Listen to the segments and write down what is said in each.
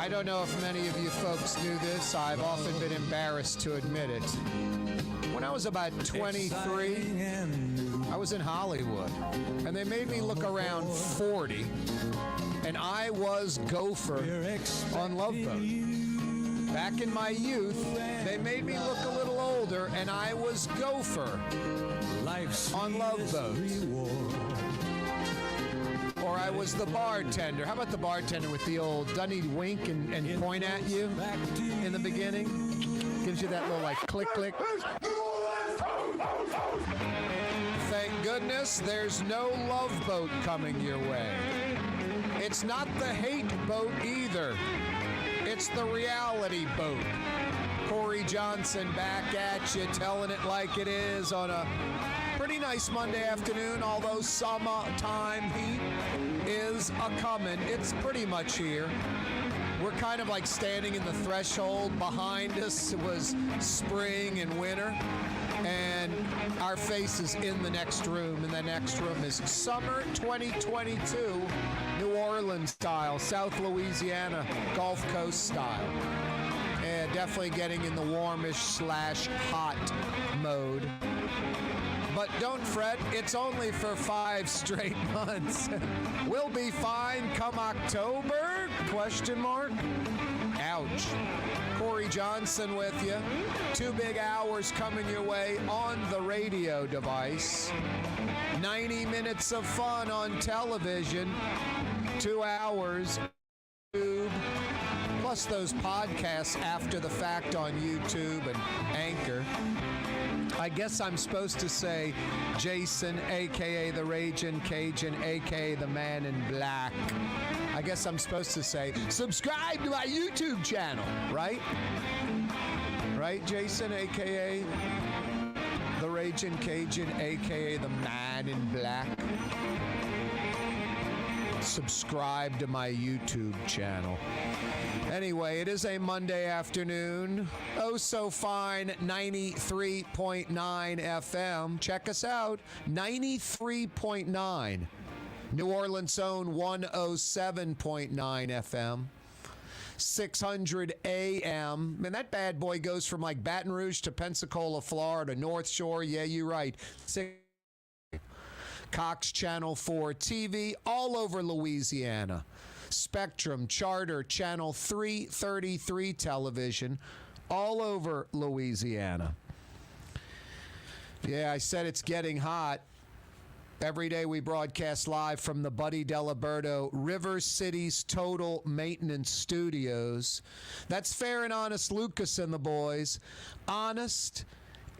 I don't know if many of you folks knew this. I've often been embarrassed to admit it. When I was about 23, I was in Hollywood, and they made me look around 40, and I was Gopher on Love Boat. Back in my youth, they made me look a little older, and I was Gopher on Love Boat. Or I was the bartender. How about the bartender with the old, doesn't he wink and point at you in the beginning? Gives you that little like click, click. Thank goodness there's no Love Boat coming your way. It's not the hate boat either. It's the reality boat. Corey Johnson back at you, telling it like it is on a pretty nice Monday afternoon, although summertime heat is a-coming. It's pretty much here. We're kind of like standing in the threshold. Behind us was spring and winter, and our face is in the next room, and the next room is summer 2022, New Orleans style, South Louisiana, Gulf Coast style. And definitely getting in the warmish/hot mode. But don't fret, it's only for 5 straight months. We'll be fine come October? Question mark. Ouch. Corey Johnson with you. 2 big hours coming your way on the radio device. 90 minutes of fun on television. 2 hours. YouTube. Plus those podcasts after the fact on YouTube and Anchor. I guess I'm supposed to say Jason, a.k.a. the Ragin' Cajun, a.k.a. the Man in Black. I guess I'm supposed to say, subscribe to my YouTube channel, right? Right, Jason, a.k.a. the Ragin' Cajun, a.k.a. the Man in Black. Subscribe to my YouTube channel. Anyway, it is a Monday afternoon. Oh, so fine, 93.9 FM. Check us out, 93.9. New Orleans' own 107.9 FM. 600 AM. Man, that bad boy goes from like Baton Rouge to Pensacola, Florida, North Shore. Yeah, you're right. Cox Channel 4 TV, all over Louisiana. Spectrum, Charter, Channel 333 television, all over Louisiana. Yeah, I said it's getting hot. Every day we broadcast live from the Buddy Diliberto River City's Total Maintenance Studios. That's Fair and Honest Lucas and the boys. Honest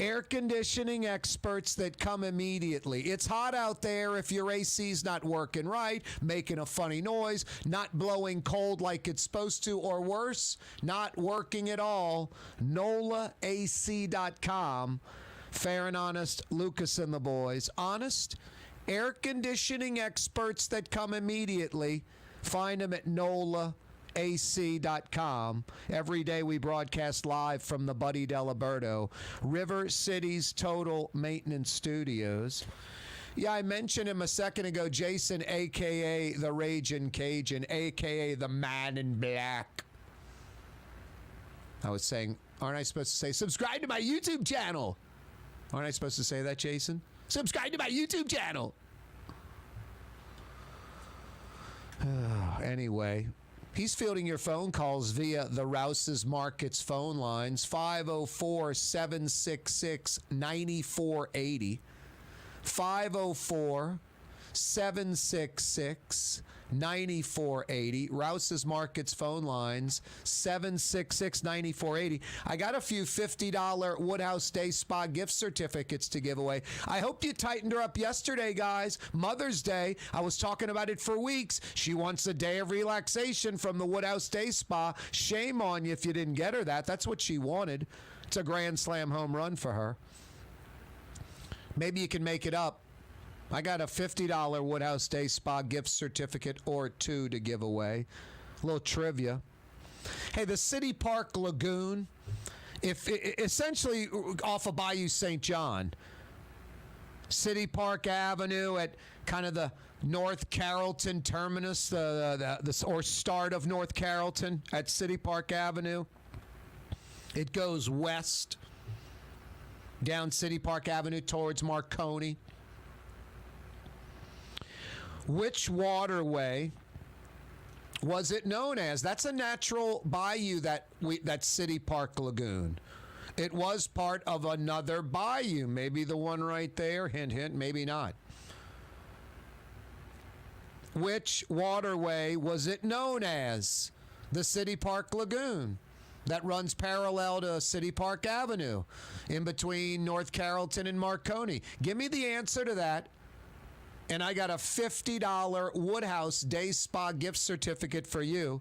air conditioning experts that come immediately. It's hot out there if your AC's not working right, making a funny noise, not blowing cold like it's supposed to, or worse, not working at all. NOLAAC.com. Fair and Honest, Lucas and the boys. Honest air conditioning experts that come immediately. Find them at NOLAAC.com. Every day we broadcast live from the Buddy Diliberto River City's Total Maintenance Studios. Yeah, I mentioned him a second ago, Jason, a.k.a. the Ragin' Cajun, a.k.a. the Man in Black. I was saying, aren't I supposed to say, subscribe to my YouTube channel? Aren't I supposed to say that, Jason? Subscribe to my YouTube channel. Anyway, he's fielding your phone calls via the Rouse's Markets phone lines, 504-766-9480. 504-766-9480. Rouse's Markets phone lines, 766-9480. I got a few $50 Woodhouse Day Spa gift certificates to give away. I hope you tightened her up yesterday, guys. Mother's Day. I was talking about it for weeks. She wants a day of relaxation from the Woodhouse Day Spa. Shame on you if you didn't get her that. That's what she wanted. It's a grand slam home run for her. Maybe you can make it up. I got a $50 Woodhouse Day Spa gift certificate or 2 to give away. A little trivia. Hey, the City Park Lagoon, essentially off of Bayou St. John. City Park Avenue at kind of the North Carrollton terminus, or start of North Carrollton at City Park Avenue. It goes west down City Park Avenue towards Marconi. Which waterway was it known as? That's a natural bayou, that City Park Lagoon. It was part of another bayou, maybe the one right there, hint, hint, maybe not. Which waterway was it known as? The City Park Lagoon that runs parallel to City Park Avenue in between North Carrollton and Marconi. Give me the answer to that. And I got a $50 Woodhouse Day Spa gift certificate for you.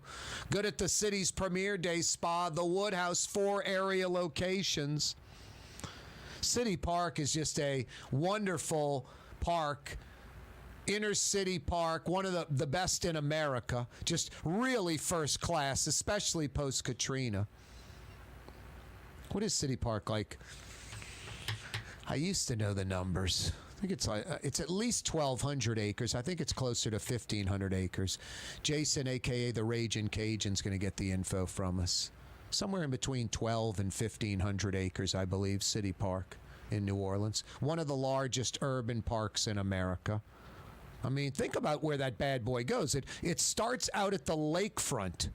Good at the city's premier day spa, the Woodhouse, 4 area locations. City Park is just a wonderful park. Inner city park, one of the best in America. Just really first class, especially post-Katrina. What is City Park like? I used to know the numbers. I think it's at least 1,200 acres. I think it's closer to 1,500 acres. Jason, a.k.a. the Ragin' Cajun, is going to get the info from us. Somewhere in between 12 and 1,500 acres, I believe, City Park in New Orleans. One of the largest urban parks in America. I mean, think about where that bad boy goes. It starts out at the lakefront,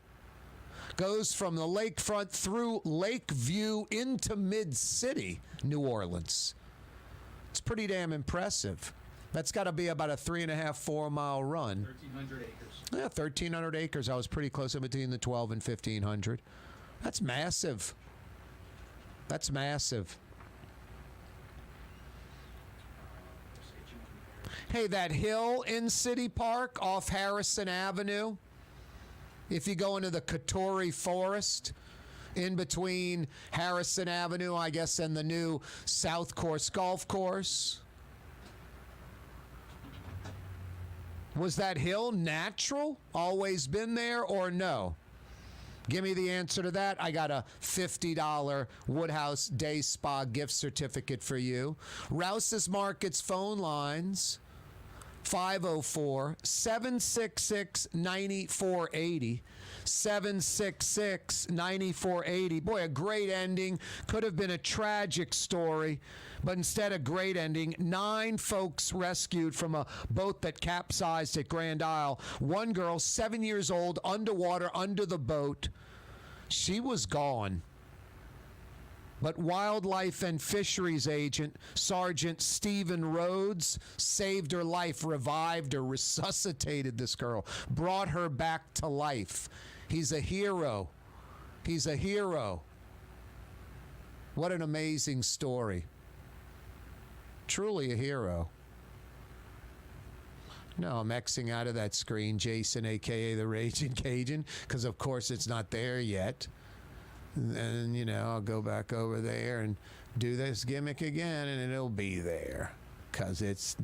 goes from the lakefront through Lakeview into Mid-City, New Orleans. It's pretty damn impressive. That's got to be about a 3.5, 4 mile run. 1,300 acres. Yeah, 1,300 acres. I was pretty close in between the 12 and 1,500. That's massive. That's massive. Hey, that hill in City Park off Harrison Avenue, if you go into the Katori Forest, in between Harrison Avenue, I guess, and the new South Course Golf Course. Was that hill natural? Always been there or no? Give me the answer to that. I got a $50 Woodhouse Day Spa gift certificate for you. Rouse's Market's phone lines, 504-766-9480. 766-9480. Boy, a great ending. Could have been a tragic story, but instead a great ending. 9 folks rescued from a boat that capsized at Grand Isle. One girl, 7 years old, underwater, under the boat. She was gone. But wildlife and fisheries agent Sergeant Stephen Rhodes saved her life, revived her, resuscitated this girl, brought her back to life. He's a hero. He's a hero. What an amazing story. Truly a hero. No, I'm Xing out of that screen, Jason, a.k.a. the Ragin' Cajun, because, of course, it's not there yet. And, you know, I'll go back over there and do this gimmick again, and it'll be there. Because it's...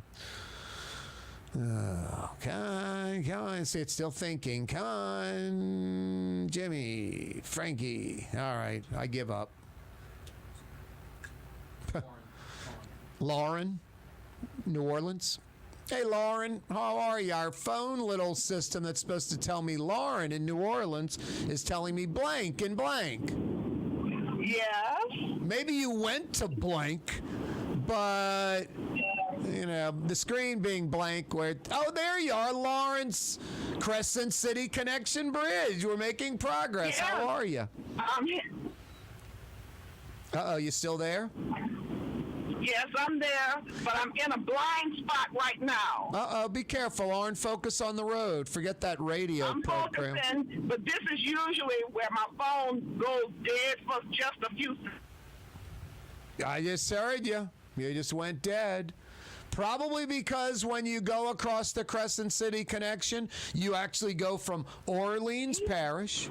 come on. See, it's still thinking. Come on, Jimmy, Frankie. All right, I give up. Lauren, New Orleans. Hey, Lauren, how are you? Our phone little system that's supposed to tell me Lauren in New Orleans is telling me blank and blank. Yes. Maybe you went to blank, but, you know, the screen being blank where, oh, there you are, Lawrence, Crescent City Connection Bridge. We're making progress. Yeah. How are you? I'm here. Uh-oh, you still there? Yes, I'm there, but I'm in a blind spot right now. Uh-oh, be careful, Lauren. Focus on the road. Forget that radio I'm program. focusing, but this is usually where my phone goes dead for just a few seconds. I just heard you. You just went dead. Probably because when you go across the Crescent City Connection, you actually go from Orleans Parish,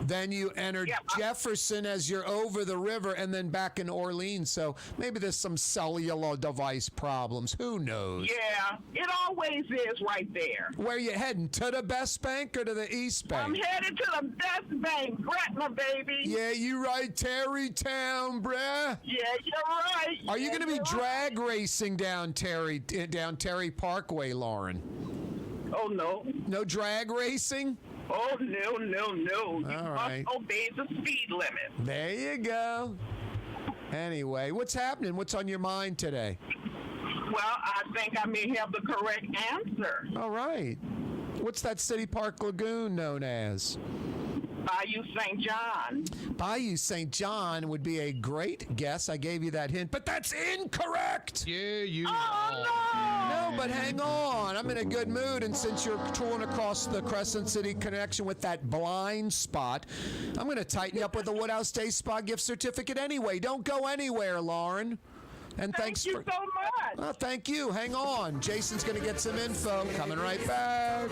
then you enter Jefferson as you're over the river, and then back in Orleans. So maybe there's some cellular device problems. Who knows? Yeah, it always is right there. Where you heading? To the Best Bank or to the East Bank? I'm headed to the Best Bank, Gretna, baby. Yeah, you right, Terrytown, bruh. Yeah, you're right. Are you going to be drag racing down Terrytown? down Terry Parkway, Lauren? Oh, no. No drag racing? Oh, no. You right. must obey the speed limit. There you go. Anyway, what's happening? What's on your mind today? Well, I think I may have the correct answer. All right. What's that City Park Lagoon known as? Bayou St. John. Bayou St. John would be a great guess. I gave you that hint, but that's incorrect. Yeah, you. Oh, No, but hang on. I'm in a good mood, and since you're touring across the Crescent City connection with that blind spot, I'm going to tighten you up with a Woodhouse Day Spa gift certificate anyway. Don't go anywhere, Lauren. And Thank you so much. Oh, thank you. Hang on. Jason's going to get some info. Coming right back.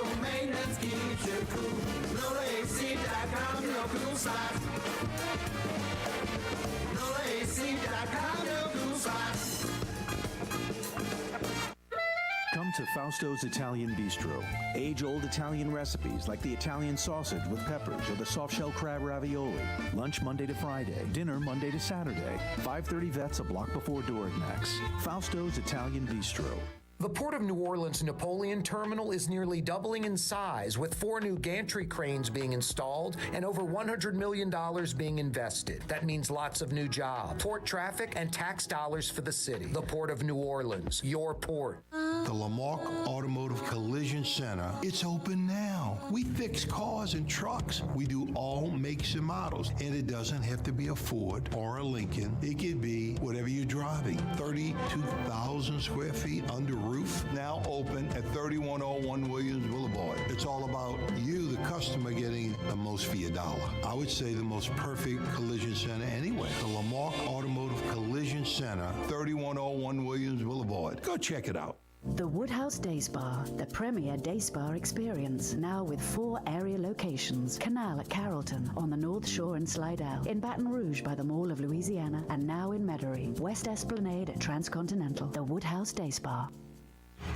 Come to Fausto's Italian Bistro. Age-old Italian recipes like the Italian sausage with peppers or the soft-shell crab ravioli. Lunch Monday to Friday. Dinner Monday to Saturday. 530 Vets, a block before Dorignax. Fausto's Italian Bistro. The Port of New Orleans Napoleon Terminal is nearly doubling in size, with 4 new gantry cranes being installed and over $100 million being invested. That means lots of new jobs, port traffic, and tax dollars for the city. The Port of New Orleans, your port. The Lamarck Automotive Collision Center, it's open now. We fix cars and trucks. We do all makes and models, and it doesn't have to be a Ford or a Lincoln. It could be whatever you're driving. 32,000 square feet under roof, now open at 3101 Williams Boulevard. It's all about you, the customer, getting the most for your dollar. I would say the most perfect collision center anywhere. The Lamarck Automotive Collision Center, 3101 Williams Boulevard. Go check it out. The Woodhouse Day Spa, the premier day spa experience, now with 4 area locations. Canal at Carrollton, on the North Shore and Slidell, in Baton Rouge by the Mall of Louisiana, and now in Metairie, West Esplanade at Transcontinental. The Woodhouse Day Spa.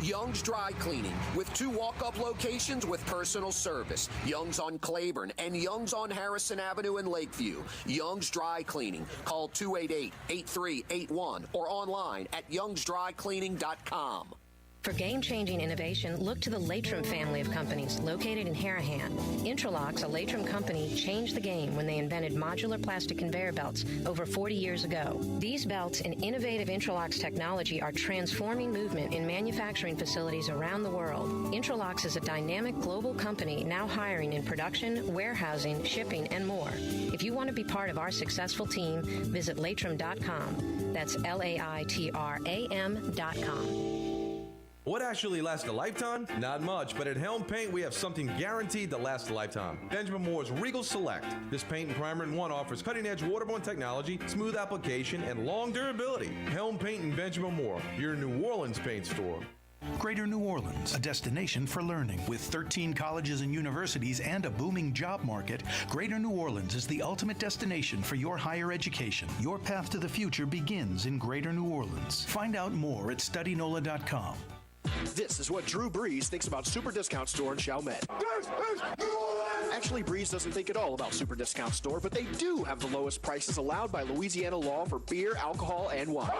Young's Dry Cleaning, with 2 walk-up locations with personal service. Young's on Claiborne and Young's on Harrison Avenue in Lakeview. Young's Dry Cleaning. Call 288-8381 or online at youngsdrycleaning.com. For game-changing innovation, look to the Latrim family of companies located in Harahan. Intralox, a Latrim company, changed the game when they invented modular plastic conveyor belts over 40 years ago. These belts and innovative Intralox technology are transforming movement in manufacturing facilities around the world. Intralox is a dynamic global company now hiring in production, warehousing, shipping, and more. If you want to be part of our successful team, visit Latrim.com. That's LAITRAM.com. What actually lasts a lifetime? Not much, but at Helm Paint, we have something guaranteed to last a lifetime. Benjamin Moore's Regal Select. This paint and primer in one offers cutting-edge waterborne technology, smooth application, and long durability. Helm Paint and Benjamin Moore, your New Orleans paint store. Greater New Orleans, a destination for learning. With 13 colleges and universities and a booming job market, Greater New Orleans is the ultimate destination for your higher education. Your path to the future begins in Greater New Orleans. Find out more at studynola.com. This is what Drew Brees thinks about Super Discount Store in Chalmette. Actually, Brees doesn't think at all about Super Discount Store, but they do have the lowest prices allowed by Louisiana law for beer, alcohol, and wine.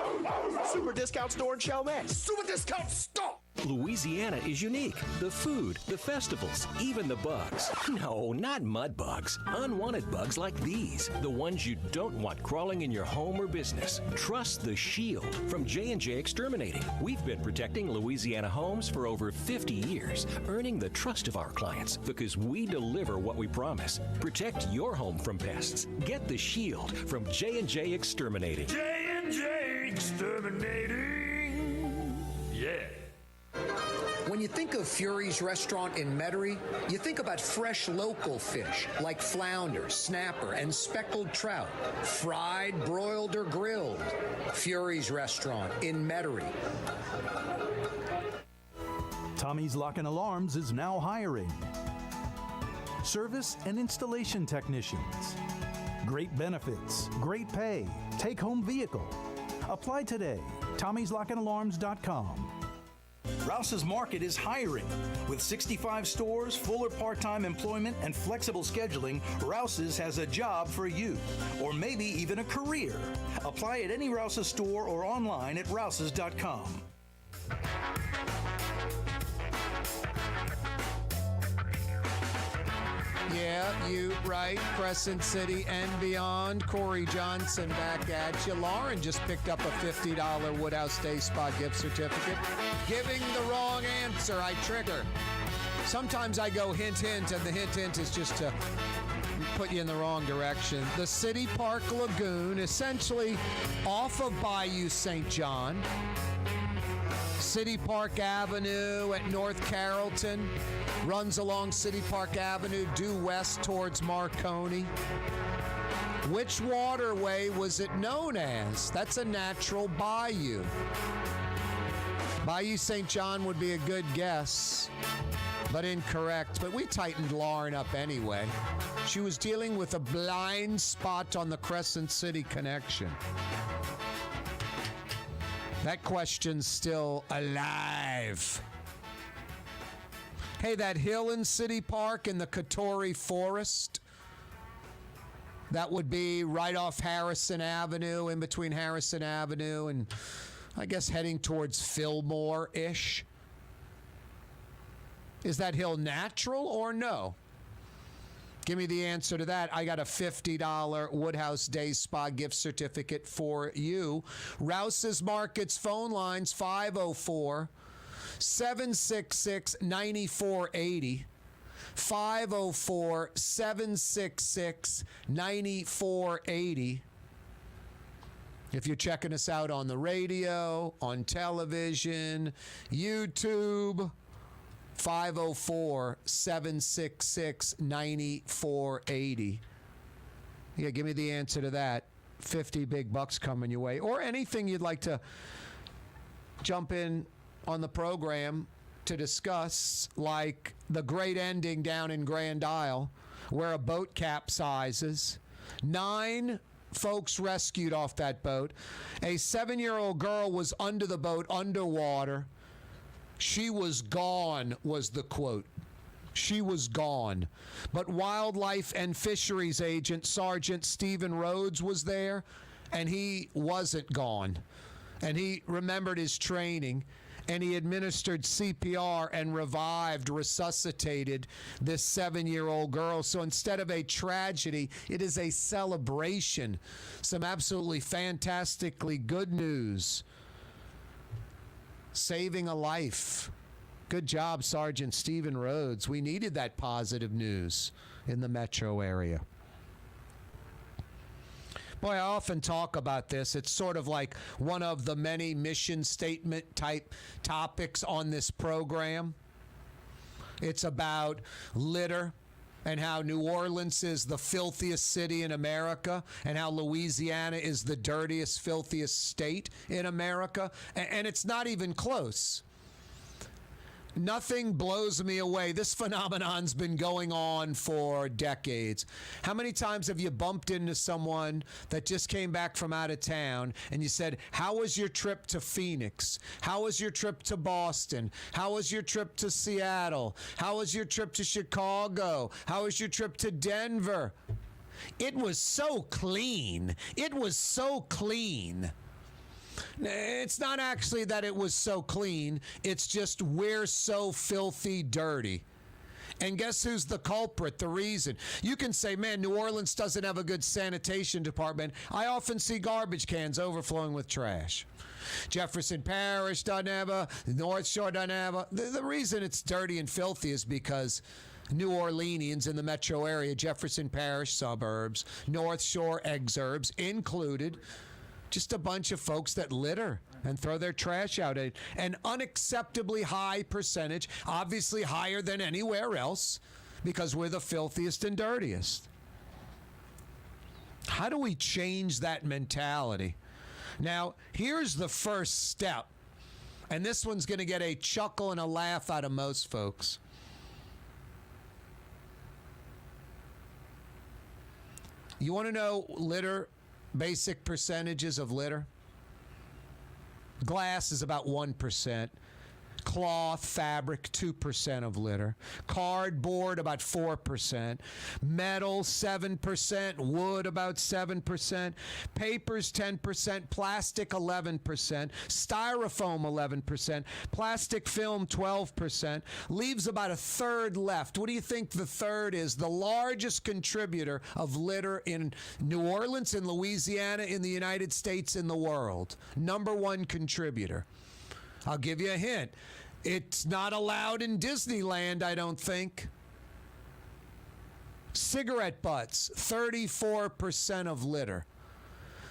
Super Discount Store in Chalmette. Super Discount Store! Louisiana is unique. The food, the festivals, even the bugs. No, not mud bugs. Unwanted bugs like these. The ones you don't want crawling in your home or business. Trust the Shield from J&J Exterminating. We've been protecting Louisiana homes for over 50 years, earning the trust of our clients because we deliver what we promise. Protect your home from pests. Get the Shield from J&J Exterminating. J&J Exterminating. Yeah. When you think of Fury's restaurant in Metairie, you think about fresh local fish like flounder, snapper, and speckled trout, fried, broiled, or grilled. Fury's restaurant in Metairie. Tommy's Lock and Alarms is now hiring service and installation technicians. Great benefits, great pay, take-home vehicle. Apply today. Tommy'sLockandAlarms.com. Rouse's Market is hiring. With 65 stores, full or part-time employment, and flexible scheduling, Rouse's has a job for you, or maybe even a career. Apply at any Rouse's store or online at Rouse's.com. Yeah, you right. Crescent City and beyond. Corey Johnson back at you. Lauren just picked up a $50 Woodhouse Day Spa gift certificate. Giving the wrong answer, I trigger. Sometimes I go hint, hint, and the hint, hint is just to put you in the wrong direction. The City Park Lagoon, essentially off of Bayou St. John. City Park Avenue at North Carrollton runs along City Park Avenue due west towards Marconi. Which waterway was it known as? That's a natural bayou. Bayou St. John would be a good guess, but incorrect. But we tightened Lauren up anyway. She was dealing with a blind spot on the Crescent City connection. That question's still alive. Hey, that hill in City Park in the Katori Forest, that would be right off Harrison Avenue, in between Harrison Avenue and I guess heading towards Fillmore-ish. Is that hill natural or no? Give me the answer to that. I got a $50 Woodhouse Day Spa gift certificate for you. Rouse's Markets phone lines 504-766-9480. 504-766-9480. If you're checking us out on the radio, on television, YouTube, 504-766-9480. Yeah, give me the answer to that. 50 big bucks coming your way. Or anything you'd like to jump in on the program to discuss, like the great ending down in Grand Isle where a boat capsizes. 9 folks rescued off that boat. A 7-year-old girl was under the boat, underwater. She was gone, was the quote. She was gone. But Wildlife and Fisheries Agent Sergeant Stephen Rhodes was there, and he wasn't gone. And he remembered his training, and he administered CPR and revived, resuscitated this 7-year-old girl. So instead of a tragedy, it is a celebration. Some absolutely fantastically good news. Saving a life. Good job, Sergeant Stephen Rhodes. We needed that positive news in the metro area. Boy, I often talk about this. It's sort of like one of the many mission statement type topics on this program. It's about litter and how New Orleans is the filthiest city in America and how Louisiana is the dirtiest, filthiest state in America. And it's not even close. Nothing blows me away. This phenomenon's been going on for decades. How many times have you bumped into someone that just came back from out of town and you said, how was your trip to Phoenix? How was your trip to Boston? How was your trip to Seattle? How was your trip to Chicago? How was your trip to Denver? It was so clean. It was so clean. It's not actually that it was so clean. It's just we're so filthy dirty. And guess who's the culprit, the reason? You can say, man, New Orleans doesn't have a good sanitation department. I often see garbage cans overflowing with trash. Jefferson Parish doesn't have a, North Shore doesn't have a. The reason it's dirty and filthy is because New Orleanians in the metro area, Jefferson Parish suburbs, North Shore exurbs included, just a bunch of folks that litter and throw their trash out at an unacceptably high percentage, obviously higher than anywhere else, because we're the filthiest and dirtiest. How do we change that mentality? Now, here's the first step, and this one's going to get a chuckle and a laugh out of most folks. You want to know litter? Basic percentages of litter. Glass is about 1%. cloth, fabric, 2% of litter. Cardboard, about 4%. Metal, 7%. Wood, about 7%. Papers, 10%. Plastic, 11%. Styrofoam, 11%. Plastic film, 12%. Leaves about a third left. What do you think the third is? The largest contributor of litter in New Orleans, in Louisiana, in the United States, in the world. Number one contributor. I'll give you a hint. It's not allowed in Disneyland, I don't think. Cigarette butts, 34% of litter.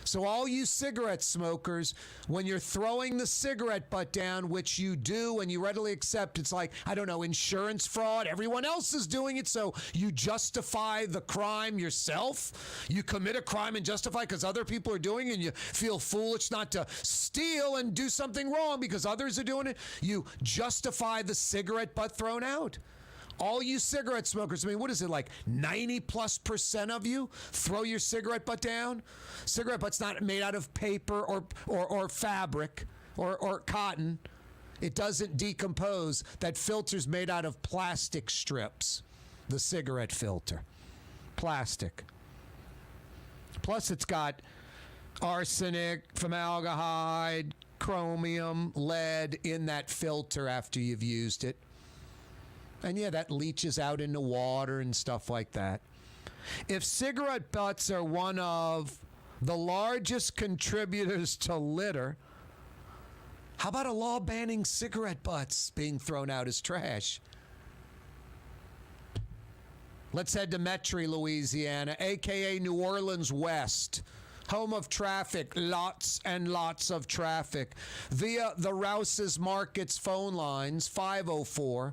So all you cigarette smokers, when you're throwing the cigarette butt down, which you do and you readily accept, it's like, I don't know, insurance fraud. Everyone else is doing it, so you justify the crime yourself. You commit a crime and justify because other people are doing it, and you feel foolish not to steal and do something wrong because others are doing it. You justify the cigarette butt thrown out. All you cigarette smokers, I mean, what is it, like 90+% of you throw your cigarette butt down? Cigarette butt's not made out of paper or fabric or cotton. It doesn't decompose. That filter's made out of plastic strips, the cigarette filter. Plastic. Plus it's got arsenic, formaldehyde, chromium, lead in that filter after you've used it. And yeah, that leaches out into water and stuff like that. If cigarette butts are one of the largest contributors to litter, how about a law banning cigarette butts being thrown out as trash? Let's head to Metairie, Louisiana, a.k.a. New Orleans West. Home of traffic, lots and lots of traffic. Via the Rouse's Markets phone lines, 504-766-9480.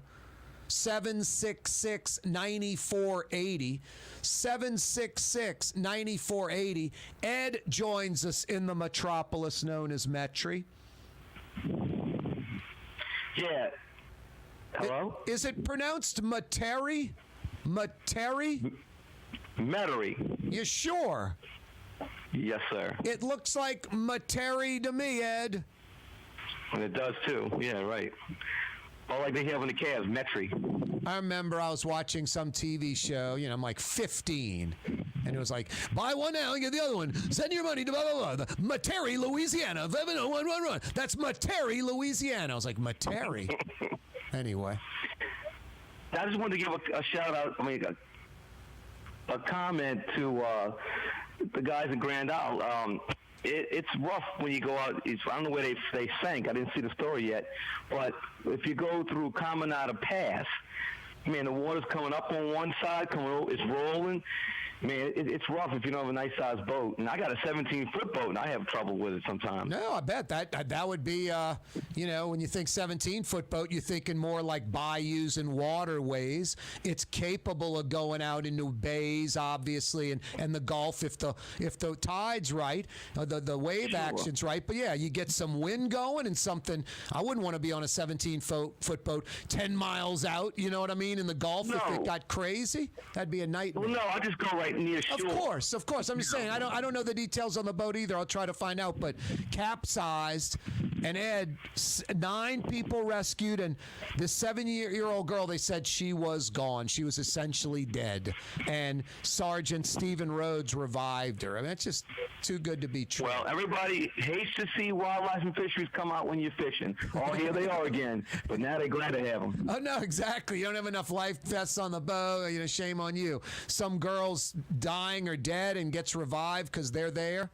766-9480. Ed joins us in the metropolis known as Metairie. Yeah. Hello? Is it pronounced Metairie? Metairie? Metairie. You sure? Yes, sir. It looks like Metairie to me, Ed. And it does too. Yeah, right. All like they have in the Cavs, Metairie. I remember I was watching some TV show, I'm like 15, and it was like, buy one now and get the other one. Send your money to blah, blah, blah. Metairie, Louisiana. Run. That's Metairie, Louisiana. I was like, Metairie? Anyway. I just wanted to give a shout out, a comment to the guys in Grand Isle. It's rough when you go out. I don't know where they sank. I didn't see the story yet. But if you go through Caminada Pass, man, the water's coming up on one side, it's rolling. Man, it's rough if you don't have a nice-sized boat. And I got a 17-foot boat, and I have trouble with it sometimes. No, I bet that would be, when you think 17-foot boat, you're thinking more like bayous and waterways. It's capable of going out into bays, obviously, and the Gulf if the tide's right, the wave action's right. But, yeah, you get some wind going and something. I wouldn't want to be on a 17-foot boat 10 miles out, you know what I mean, in the Gulf if it got crazy. That'd be a nightmare. Well, no, I just go right near shore. Of course. I'm just saying, I don't know the details on the boat either. I'll try to find out. But capsized, and Ed, 9 people rescued, and this 7-year-old girl, they said she was gone. She was essentially dead. And Sergeant Stephen Rhodes revived her. I mean, it's just too good to be true. Well, everybody hates to see wildlife and fisheries come out when you're fishing. Oh, here they are again. But now they're glad to have them. Oh, no, exactly. You don't have enough life vests on the boat. Shame on you. Some girl's dying or dead and gets revived because they're there.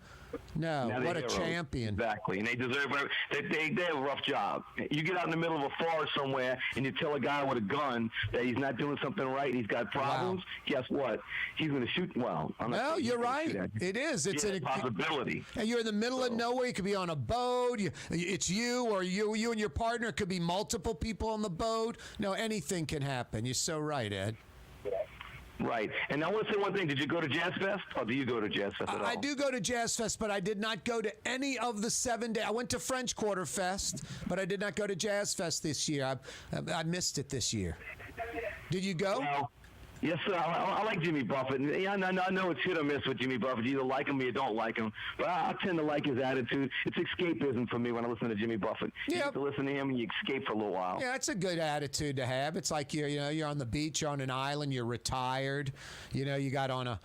No, what a champion. Exactly, and they deserve it. They have a rough job. You get out in the middle of a forest somewhere and you tell a guy with a gun that he's not doing something right, he's got problems, Guess what? He's going to shoot. Well, no, you're right. It is. It's a possibility. And you're in the middle of nowhere. You could be on a boat. It's you or you and your partner. It could be multiple people on the boat. No, anything can happen. You're so right, Ed. Right. And I want to say one thing. Did you go to Jazz Fest, or do you go to Jazz Fest at all? I do go to Jazz Fest, but I did not go to any of the 7 days. I went to French Quarter Fest, but I did not go to Jazz Fest this year. I missed it this year. Did you go? Well, Yes, sir. I like Jimmy Buffett. Yeah, I know it's hit or miss with Jimmy Buffett. You either like him or you don't like him. But I tend to like his attitude. It's escapism for me when I listen to Jimmy Buffett. You get to listen to him and you escape for a little while. Yeah, it's a good attitude to have. It's like you're on the beach, you're on an island, you're retired. You got on a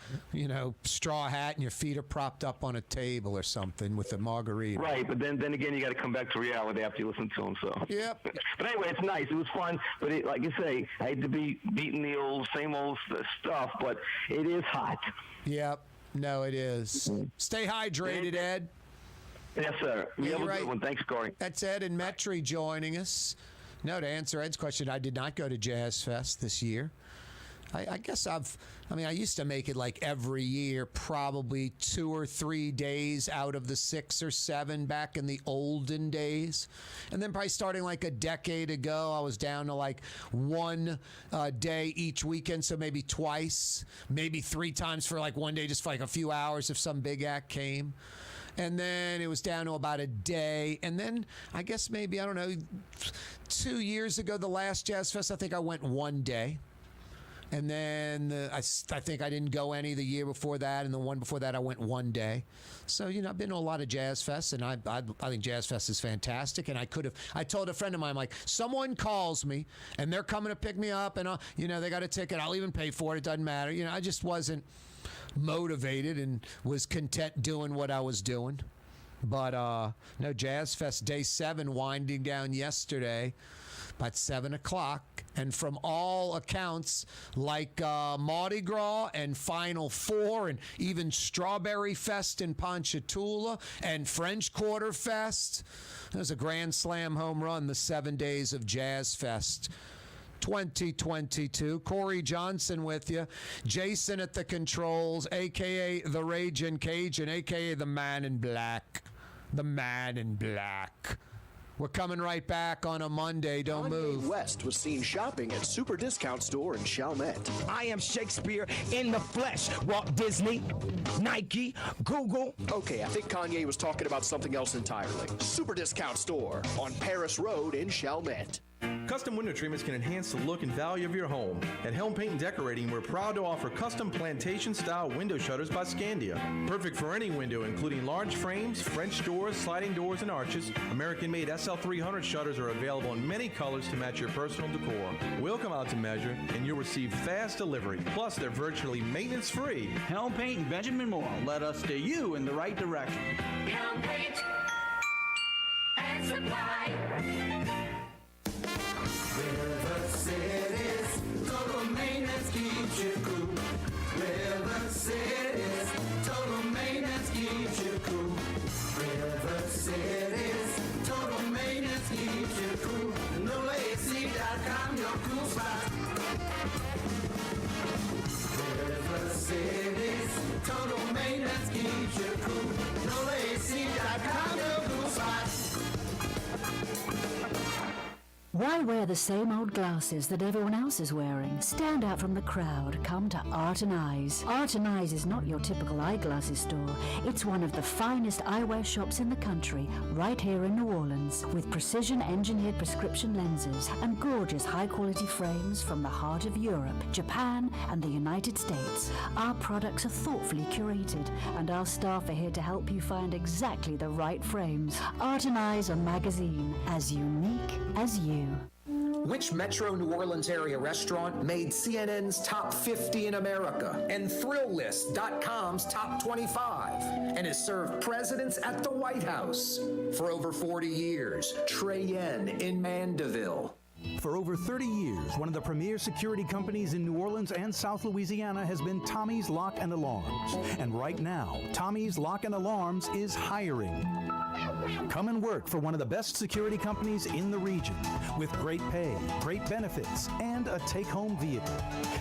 straw hat and your feet are propped up on a table or something with a margarita. Right, but then again, you got to come back to reality after you listen to him. So. Yep. But anyway, it's nice. It was fun. But like you say, I hate to be beating the same old stuff, but it is hot. Yep. No, it is. Stay hydrated, Ed. Yes, sir. You have a good one. Thanks, Corey. That's Ed and Metri joining us. No, to answer Ed's question, I did not go to Jazz Fest this year. I guess I used to make it like every year, probably 2 or 3 days out of the 6 or 7 back in the olden days. And then probably starting like a decade ago, I was down to like 1 day each weekend. So maybe twice, maybe 3 times for like 1 day, just for like a few hours if some big act came. And then it was down to about a day. And then I guess maybe, 2 years ago, the last Jazz Fest, I think I went 1 day. And then I think I didn't go any the year before that, and the one before that I went 1 day. So I've been to a lot of Jazz Fests, and I think Jazz Fest is fantastic. And I told a friend of mine, I'm like, someone calls me and they're coming to pick me up, and they got a ticket, I'll even pay for it. It doesn't matter. I just wasn't motivated and was content doing what I was doing. But no, Jazz Fest Day 7 winding down yesterday. About 7 o'clock, and from all accounts, like Mardi Gras and Final Four, and even Strawberry Fest in Ponchatoula, and French Quarter Fest, it was a Grand Slam home run, the 7 days of Jazz Fest 2022. Corey Johnson with you. Jason at the controls, a.k.a. the Ragin' Cajun, a.k.a. the Man in Black. The Man in Black. We're coming right back on a Monday. Don't move. West was seen shopping at Super Discount Store in Chalmette. I am Shakespeare in the flesh. Walt Disney, Nike, Google. Okay, I think Kanye was talking about something else entirely. Super Discount Store on Paris Road in Chalmette. Custom window treatments can enhance the look and value of your home. At Helm Paint and Decorating, we're proud to offer custom plantation-style window shutters by Scandia. Perfect for any window, including large frames, French doors, sliding doors, and arches. American-made SL300 shutters are available in many colors to match your personal decor. We'll come out to measure, and you'll receive fast delivery. Plus, they're virtually maintenance-free. Helm Paint and Benjamin Moore led us steer you in the right direction. Helm Paint and Supply. River City's total maintenance keeps you cool. River City's total maintenance keeps you cool. River City's total maintenance keeps you cool. NoAC.com, your cool spot. River City's total maintenance keeps you cool. NoAC.com, your cool spot. Why wear the same old glasses that everyone else is wearing? Stand out from the crowd. Come to Art and Eyes. Art and Eyes is not your typical eyeglasses store. It's one of the finest eyewear shops in the country, right here in New Orleans, with precision-engineered prescription lenses and gorgeous high-quality frames from the heart of Europe, Japan, and the United States. Our products are thoughtfully curated, and our staff are here to help you find exactly the right frames. Art and Eyes, a magazine as unique as you. Which Metro New Orleans area restaurant made CNN's top 50 in America and ThrillList.com's top 25 and has served presidents at the White House for over 40 years? Trey Yen in Mandeville. For over 30 years, one of the premier security companies in New Orleans and South Louisiana has been Tommy's Lock and Alarms. And right now, Tommy's Lock and Alarms is hiring. Come and work for one of the best security companies in the region with great pay, great benefits, and a take-home vehicle.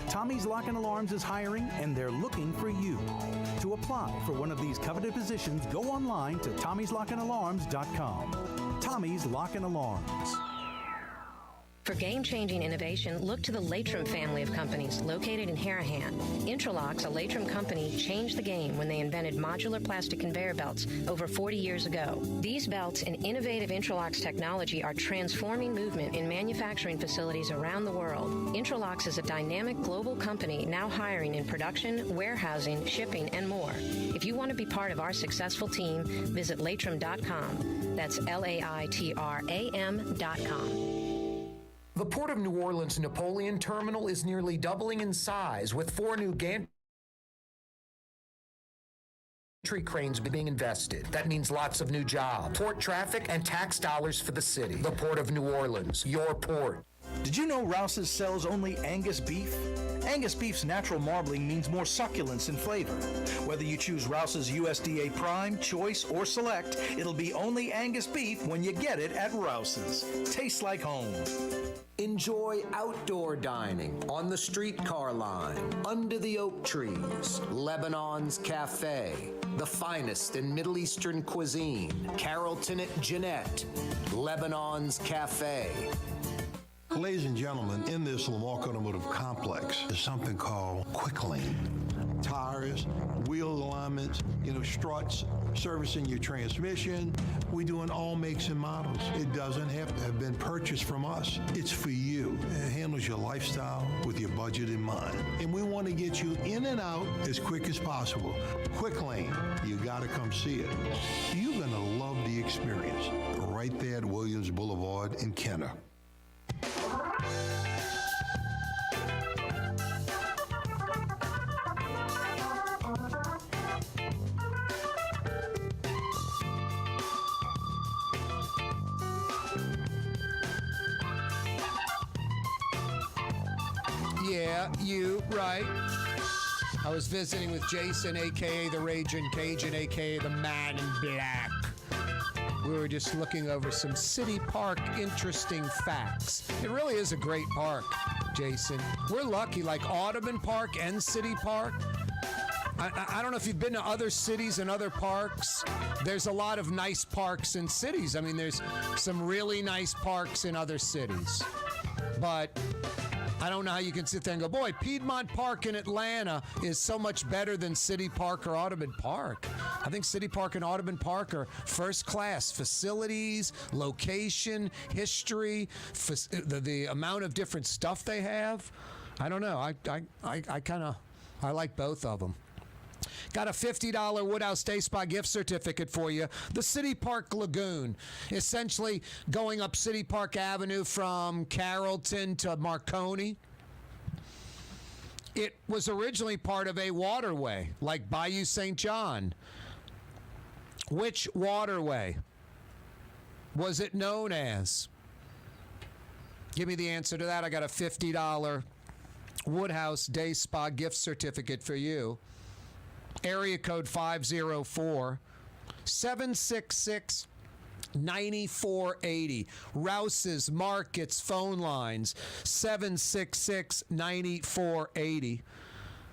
Tommy's Lock and Alarms is hiring, and they're looking for you. To apply for one of these coveted positions, go online to tommyslockанdalarms.com. Tommy's Lock and Alarms. For game-changing innovation, look to the Latrim family of companies located in Harahan. Intralocks, a Latrim company, changed the game when they invented modular plastic conveyor belts over 40 years ago. These belts and innovative Intralocks technology are transforming movement in manufacturing facilities around the world. Intralocks is a dynamic global company now hiring in production, warehousing, shipping, and more. If you want to be part of our successful team, visit Latrim.com. That's LAITRAM.com. The Port of New Orleans Napoleon Terminal is nearly doubling in size, with 4 new gantry cranes being invested. That means lots of new jobs, port traffic, and tax dollars for the city. The Port of New Orleans, your port. Did you know Rouse's sells only Angus beef? Angus beef's natural marbling means more succulence and flavor. Whether you choose Rouse's USDA Prime, Choice, or Select, it'll be only Angus beef when you get it at Rouse's. Tastes like home. Enjoy outdoor dining on the streetcar line, under the oak trees, Lebanon's Cafe, the finest in Middle Eastern cuisine, Carrollton at Jeanette, Lebanon's Cafe. Ladies and gentlemen, in this Lamarck Automotive Complex is something called Quick Lane. Tires, wheel alignments, struts, servicing your transmission. We do in all makes and models. It doesn't have to have been purchased from us. It's for you. It handles your lifestyle with your budget in mind. And we want to get you in and out as quick as possible. Quick Lane, you got to come see it. You're going to love the experience. Right there at Williams Boulevard in Kenner. Yeah, you, right. I was visiting with Jason, a.k.a. the Raging Cajun, a.k.a. the Man in Black. We were just looking over some City Park interesting facts. It really is a great park, Jason. We're lucky, like Audubon Park and City Park. I don't know if you've been to other cities and other parks. There's a lot of nice parks in cities. I mean, there's some really nice parks in other cities. But I don't know how you can sit there and go, boy, Piedmont Park in Atlanta is so much better than City Park or Audubon Park. I think City Park and Audubon Park are first class. Facilities, location, history, the amount of different stuff they have. I don't know. I like both of them. Got a $50 Woodhouse Day Spa gift certificate for you. The City Park Lagoon, essentially going up City Park Avenue from Carrollton to Marconi. It was originally part of a waterway, like Bayou St. John. Which waterway was it known as? Give me the answer to that. I got a $50 Woodhouse Day Spa gift certificate for you. Area code 504-766-9480. Rouse's Markets phone lines 766-9480.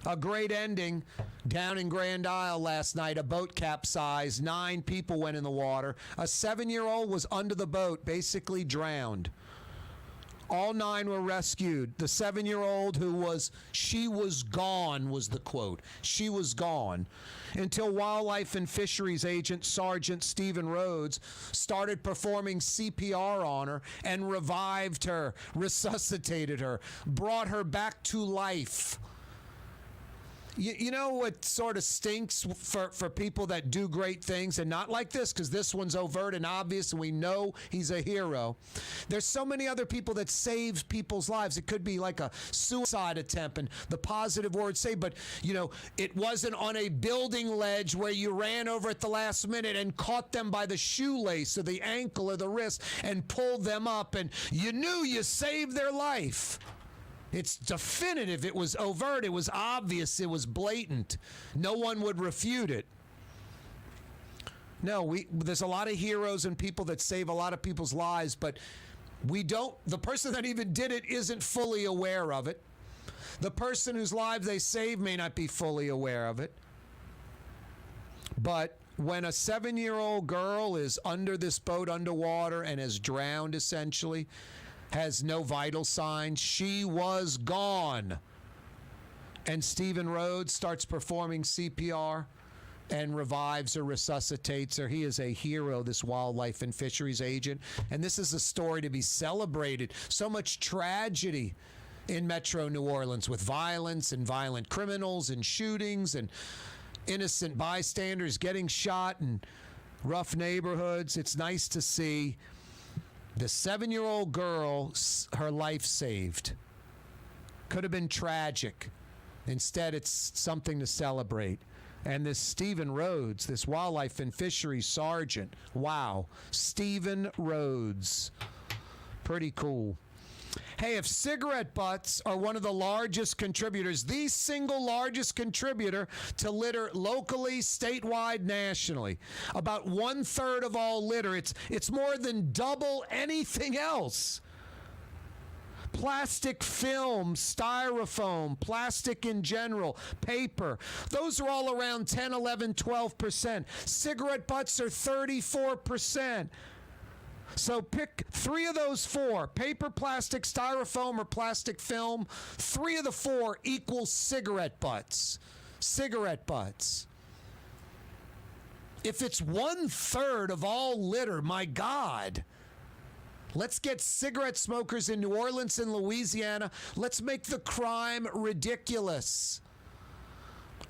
A great ending down in Grand Isle last night. A boat capsized. 9 people went in the water. A 7-year-old was under the boat, basically drowned. All 9 were rescued. The 7-year-old she was gone was the quote. She was gone until Wildlife and Fisheries Agent Sergeant Stephen Rhodes started performing CPR on her and revived her, resuscitated her, brought her back to life. You know what sort of stinks for people that do great things, and not like this, because this one's overt and obvious and we know he's a hero. There's so many other people that save people's lives. It could be like a suicide attempt and the positive word saved, but it wasn't on a building ledge where you ran over at the last minute and caught them by the shoelace or the ankle or the wrist and pulled them up and you knew you saved their life. It's definitive. It was overt. It was obvious. It was blatant. No one would refute it. No, there's a lot of heroes and people that save a lot of people's lives, but the person that even did it isn't fully aware of it. The person whose lives they saved may not be fully aware of it. But when a 7-year-old girl is under this boat underwater and is drowned, essentially, has no vital signs. She was gone. And Stephen Rhodes starts performing CPR and revives or resuscitates her. He is a hero, this wildlife and fisheries agent. And this is a story to be celebrated. So much tragedy in Metro New Orleans with violence and violent criminals and shootings and innocent bystanders getting shot in rough neighborhoods. It's nice to see the 7-year-old girl, her life saved. Could have been tragic. Instead, it's something to celebrate. And this Stephen Rhodes, this wildlife and fisheries sergeant, wow, Stephen Rhodes. Pretty cool. Hey, if cigarette butts are one of the largest contributors, the single largest contributor to litter locally, statewide, nationally, about 1/3 of all litter, it's more than double anything else. Plastic film, styrofoam, plastic in general, paper, those are all around 10, 11, 12%. Cigarette butts are 34%. So pick 3 of those 4, paper, plastic, styrofoam, or plastic film. 3 of the 4 equals cigarette butts. Cigarette butts. If it's 1/3 of all litter, my God. Let's get cigarette smokers in New Orleans and Louisiana. Let's make the crime ridiculous.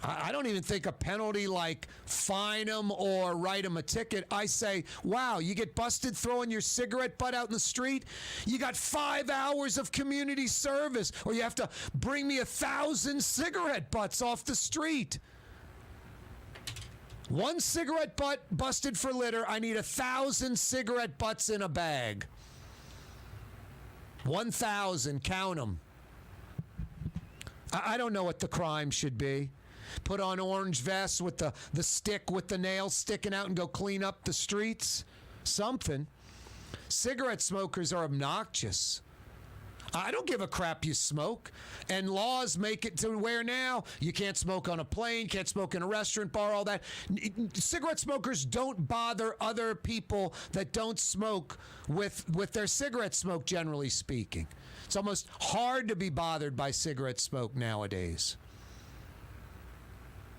I don't even think a penalty like fine them or write them a ticket. I say, wow, you get busted throwing your cigarette butt out in the street, you got 5 hours of community service, or you have to bring me 1,000 cigarette butts off the street. 1 cigarette butt busted for litter, I need 1,000 cigarette butts in a bag. 1,000, count them. I don't know what the crime should be. Put on orange vests with the stick with the nails sticking out and go clean up the streets? Something. Cigarette smokers are obnoxious. I don't give a crap you smoke. And laws make it to where now you can't smoke on a plane, can't smoke in a restaurant, bar, all that. Cigarette smokers don't bother other people that don't smoke with their cigarette smoke, generally speaking. It's almost hard to be bothered by cigarette smoke nowadays.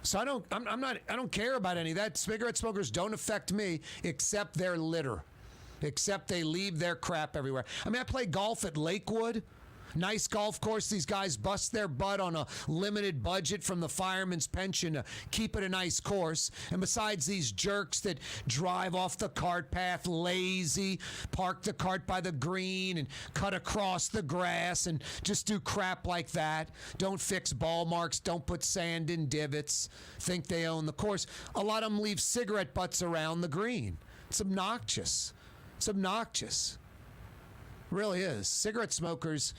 So I don't care about any of that. Cigarette smokers don't affect me except their litter. Except they leave their crap everywhere. I mean, I play golf at Lakewood. Nice golf course. These guys bust their butt on a limited budget from the fireman's pension to keep it a nice course. And besides these jerks that drive off the cart path lazy, park the cart by the green and cut across the grass and just do crap like that. Don't fix ball marks. Don't put sand in divots. Think they own the course. A lot of them leave cigarette butts around the green. It's obnoxious. It's obnoxious. It really is. Cigarette smokers,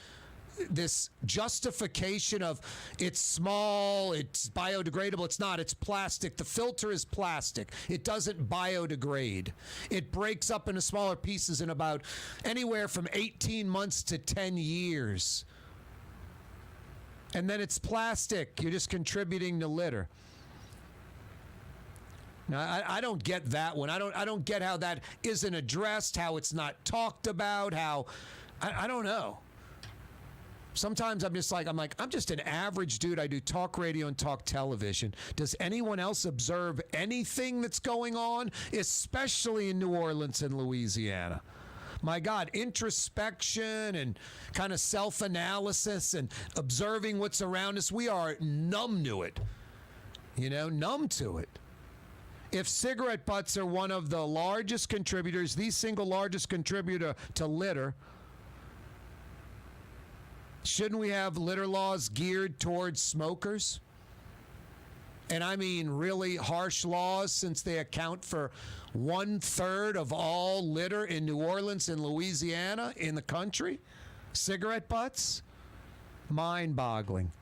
this justification of it's small, it's biodegradable. It's not. It's plastic. The filter is plastic. It doesn't biodegrade. It breaks up into smaller pieces in about anywhere from 18 months to 10 years. And then it's plastic. You're just contributing to litter. Now, I don't get that one. I don't get how that isn't addressed, how it's not talked about, how I don't know. Sometimes I'm just an average dude. I do talk radio and talk television. Does anyone else observe anything that's going on, especially in New Orleans and Louisiana? My God, introspection and kind of self-analysis and observing what's around us, we are numb to it. Numb to it. If cigarette butts are one of the largest contributors, the single largest contributor to litter, shouldn't we have litter laws geared towards smokers? And I mean really harsh laws, since they account for 1/3 of all litter in New Orleans and Louisiana in the country? Cigarette butts? Mind-boggling.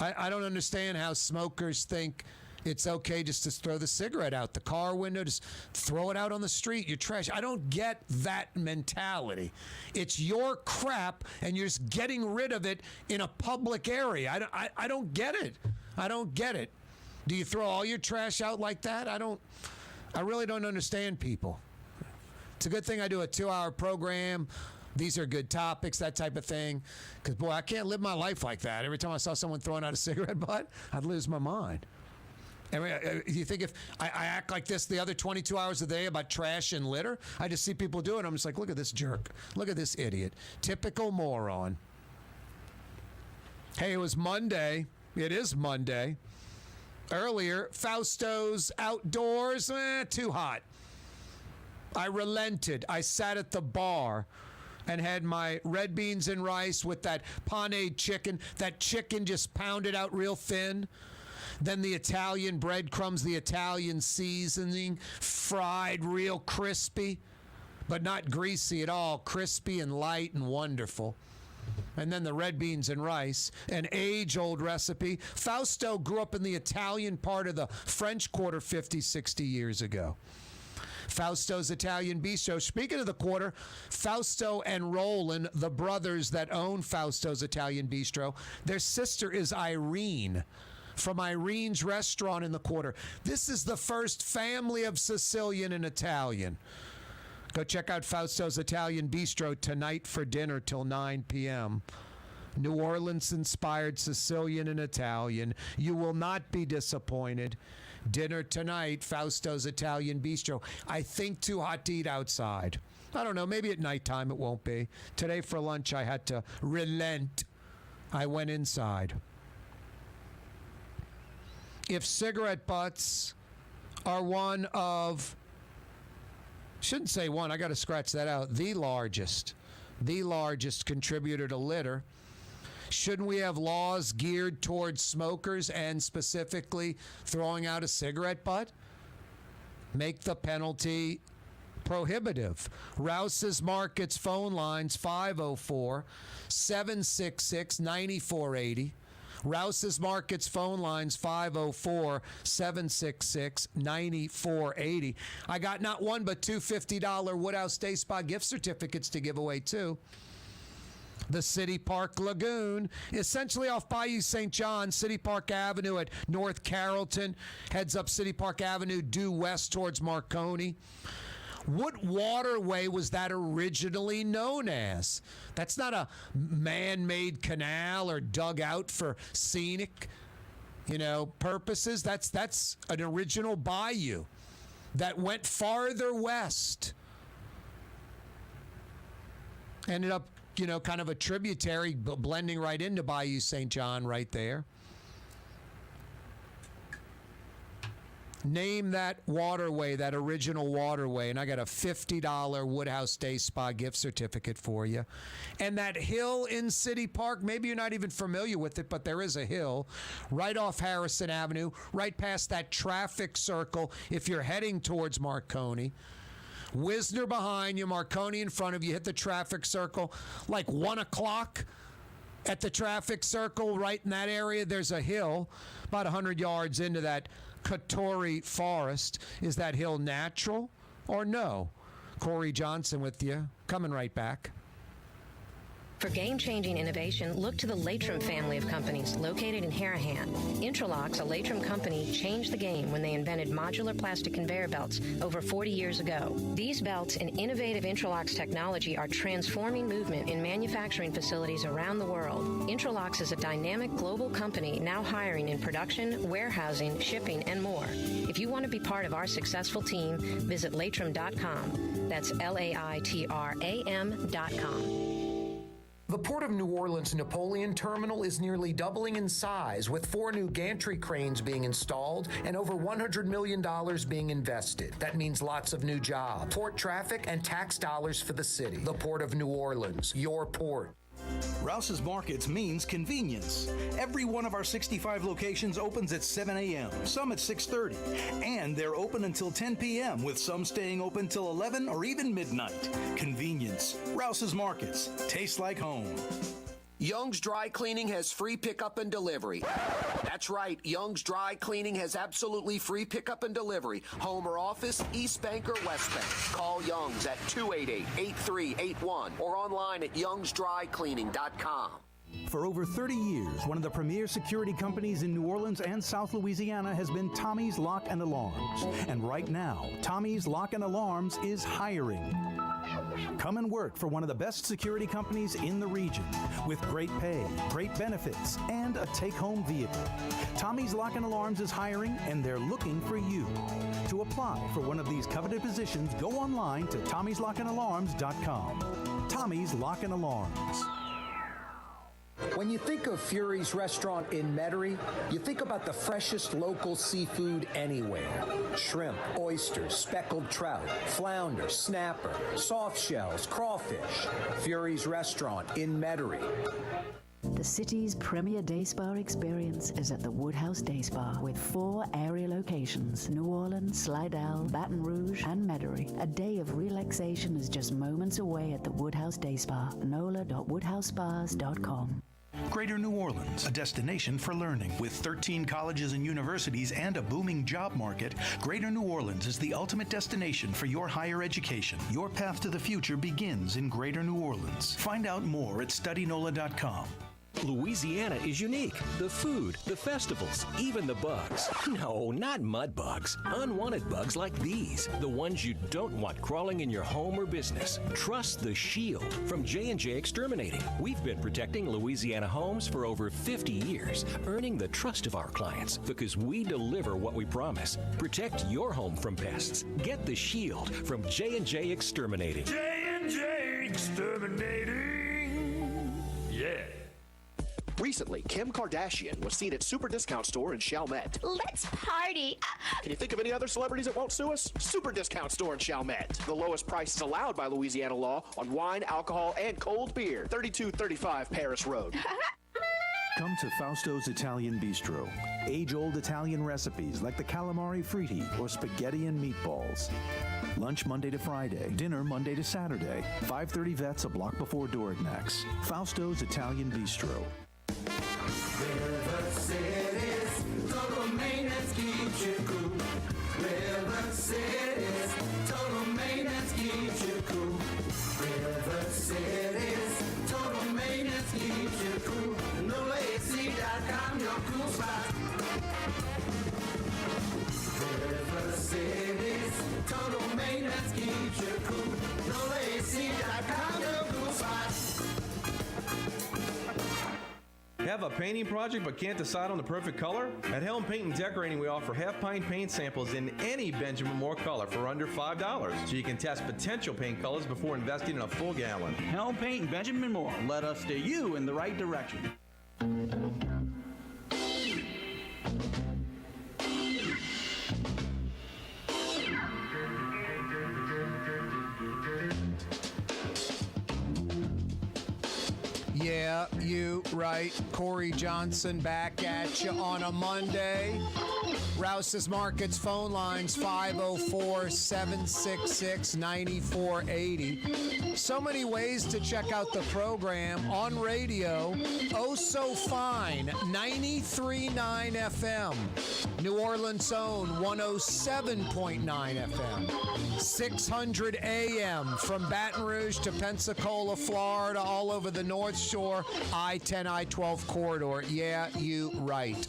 I don't understand how smokers think it's okay just to throw the cigarette out the car window, just throw it out on the street, your trash. I don't get that mentality. It's your crap, and you're just getting rid of it in a public area. I don't get it. I don't get it. Do you throw all your trash out like that? I really don't understand people. It's a good thing I do a 2-hour program These are good topics, that type of thing. Because, boy, I can't live my life like that. Every time I saw someone throwing out a cigarette butt, I'd lose my mind. I mean, you think if I act like this the other 22 hours a day about trash and litter, I just see people do it. I'm just like, look at this jerk. Look at this idiot. Typical moron. Hey, it was Monday. It is Monday. Earlier, Fausto's outdoors, too hot. I relented. I sat at the bar and had my red beans and rice with that panade chicken. That chicken just pounded out real thin. Then the Italian breadcrumbs, the Italian seasoning, fried real crispy, but not greasy at all. Crispy and light and wonderful. And then the red beans and rice, an age-old recipe. Fausto grew up in the Italian part of the French Quarter 50, 60 years ago. Fausto's Italian Bistro. Speaking of the Quarter, Fausto and Roland, the brothers that own Fausto's Italian Bistro, their sister is Irene from Irene's Restaurant in the Quarter. This is the first family of Sicilian and Italian. Go check out Fausto's Italian Bistro tonight for dinner till 9 p.m. New Orleans-inspired Sicilian and Italian. You will not be disappointed. Dinner tonight, Fausto's Italian Bistro. I think too hot to eat outside. I don't know, maybe at nighttime it won't be. Today for lunch I had to relent. I went inside. If cigarette butts are one of, shouldn't say one, I got to scratch that out, the largest contributor to litter, shouldn't we have laws geared towards smokers and specifically throwing out a cigarette butt? Make the penalty prohibitive. Rouse's Markets phone lines 504-766-9480. Rouse's Markets phone lines 504-766-9480. I got not one but two $50 Woodhouse Day Spa gift certificates to give away too. The City Park Lagoon, essentially off Bayou St. John, City Park Avenue at North Carrollton, heads up City Park Avenue due west towards Marconi. What waterway was that originally known as? That's not a man-made canal or dug out for scenic, purposes. That's an original bayou that went farther west. Ended up, kind of a tributary blending right into Bayou St. John right there. Name that waterway, that original waterway, and I got a $50 Woodhouse Day Spa gift certificate for you. And that hill in City Park, maybe you're not even familiar with it, but there is a hill right off Harrison Avenue, right past that traffic circle if you're heading towards Marconi. Wisner behind you, Marconi in front of you, hit the traffic circle like 1 o'clock. At the traffic circle, right in that area, there's a hill about 100 yards into that Kaare forest. Is that hill natural or no? Corey Johnson with you. Coming right back. For game-changing innovation, look to the Latrim family of companies located in Harahan. Intralox, a Latrim company, changed the game when they invented modular plastic conveyor belts over 40 years ago. These belts and innovative Intralox technology are transforming movement in manufacturing facilities around the world. Intralox is a dynamic global company now hiring in production, warehousing, shipping, and more. If you want to be part of our successful team, visit Latrim.com. That's LAITRAM.com. The Port of New Orleans Napoleon Terminal is nearly doubling in size, with 4 new gantry cranes being installed and over $100 million being invested. That means lots of new jobs, port traffic, and tax dollars for the city. The Port of New Orleans, your port. Rouse's Markets means convenience. Every one of our 65 locations opens at 7 a.m., some at 6:30, and they're open until 10 p.m., with some staying open till 11 or even midnight. Convenience. Rouse's Markets. Tastes like home. Young's Dry Cleaning has free pickup and delivery. That's right, Young's Dry Cleaning has absolutely free pickup and delivery. Home or office, East Bank or West Bank. Call Young's at 288-8381 or online at youngsdrycleaning.com. For over 30 years, one of the premier security companies in New Orleans and South Louisiana has been Tommy's Lock and Alarms. And right now, Tommy's Lock and Alarms is hiring. Come and work for one of the best security companies in the region with great pay, great benefits, and a take-home vehicle. Tommy's Lock and Alarms is hiring, and they're looking for you. To apply for one of these coveted positions, go online to tommyslockandalarms.com. Tommy's Lock and Alarms. When you think of Fury's restaurant in Metairie, you think about the freshest local seafood anywhere. Shrimp, oysters, speckled trout, flounder, snapper, soft shells, crawfish. Fury's restaurant in Metairie. The city's premier day spa experience is at the Woodhouse Day Spa with 4 area locations: New Orleans, Slidell, Baton Rouge, and Metairie. A day of relaxation is just moments away at the Woodhouse Day Spa. NOLA.woodhousespas.com. Greater New Orleans, a destination for learning. With 13 colleges and universities and a booming job market, Greater New Orleans is the ultimate destination for your higher education. Your path to the future begins in Greater New Orleans. Find out more at studynola.com. Louisiana is unique. The food, the festivals, even the bugs. No, not mud bugs. Unwanted bugs like these. The ones you don't want crawling in your home or business. Trust the Shield from J&J Exterminating. We've been protecting Louisiana homes for over 50 years, earning the trust of our clients because we deliver what we promise. Protect your home from pests. Get the Shield from J&J Exterminating. J&J Exterminating. Yeah. Recently, Kim Kardashian was seen at Super Discount Store in Chalmette. Let's party. Can you think of any other celebrities that won't sue us? Super Discount Store in Chalmette. The lowest prices allowed by Louisiana law on wine, alcohol, and cold beer. 3235 Paris Road. Come to Fausto's Italian Bistro. Age-old Italian recipes like the calamari fritti or spaghetti and meatballs. Lunch Monday to Friday. Dinner Monday to Saturday. 530 Vets, a block before Dorignax. Fausto's Italian Bistro. River City's total maintenance keeps you cool. River City's total maintenance keeps you cool. River City's total maintenance keeps you cool. NOLAAC.com, your cool spot. River City's total maintenance keeps you cool. NOLAAC.com, your cool spot. Have a painting project but can't decide on the perfect color? At Helm Paint and Decorating, we offer half-pint paint samples in any Benjamin Moore color for under $5, so you can test potential paint colors before investing in a full gallon. Helm Paint and Benjamin Moore. Let us steer you in the right direction. Yeah, you right. Corey Johnson back at you on a Monday. Rouse's Markets phone lines 504-766-9480. So many ways to check out the program on radio. Oh so fine, 93.9 FM. New Orleans' own 107.9 FM. 600 AM from Baton Rouge to Pensacola, Florida, all over the North Shore, I-10, I-12 corridor. Yeah, you right.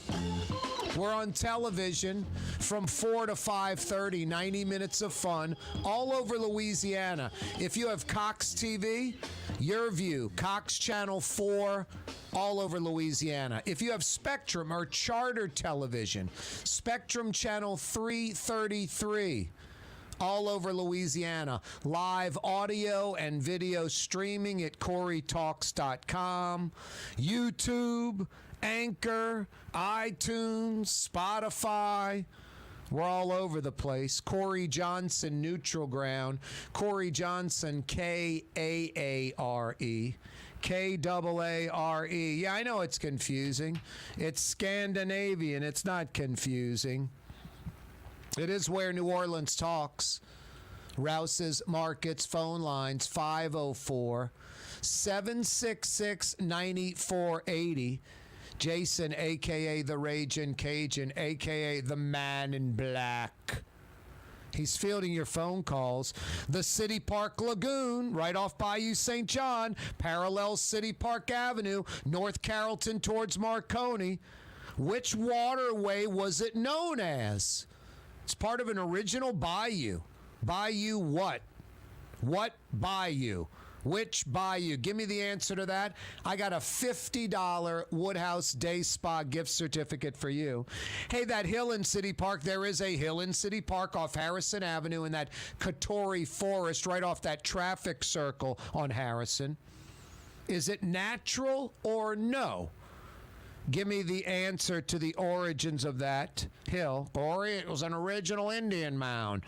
We're on television from 4 to 5:30, 90 minutes of fun all over Louisiana. If you have Cox TV, your view, Cox Channel 4, all over Louisiana. If you have Spectrum or Charter Television, Spectrum Channel 333. All over Louisiana. Live audio and video streaming at CoreyTalks.com, YouTube, Anchor, iTunes, Spotify. We're all over the place. Corey Johnson, Neutral Ground. Corey Johnson, Kaare. Kaare. Yeah, I know it's confusing. It's Scandinavian. It's not confusing. It is where New Orleans talks. Rouse's Markets phone lines 504-766-9480. Jason, a.k.a. the Ragin' Cajun, a.k.a. the Man in Black. He's fielding your phone calls. The City Park Lagoon, right off Bayou St. John, parallel City Park Avenue, North Carrollton towards Marconi. Which waterway was it known as? It's part of an original bayou. Bayou what? What bayou? Which bayou? Give me the answer to that. I got a $50 Woodhouse Day Spa gift certificate for you. Hey, that hill in City Park, there is a hill in City Park off Harrison Avenue in that Kaare forest right off that traffic circle on Harrison. Is it natural or no? Give me the answer to the origins of that hill. Or it was an original Indian mound.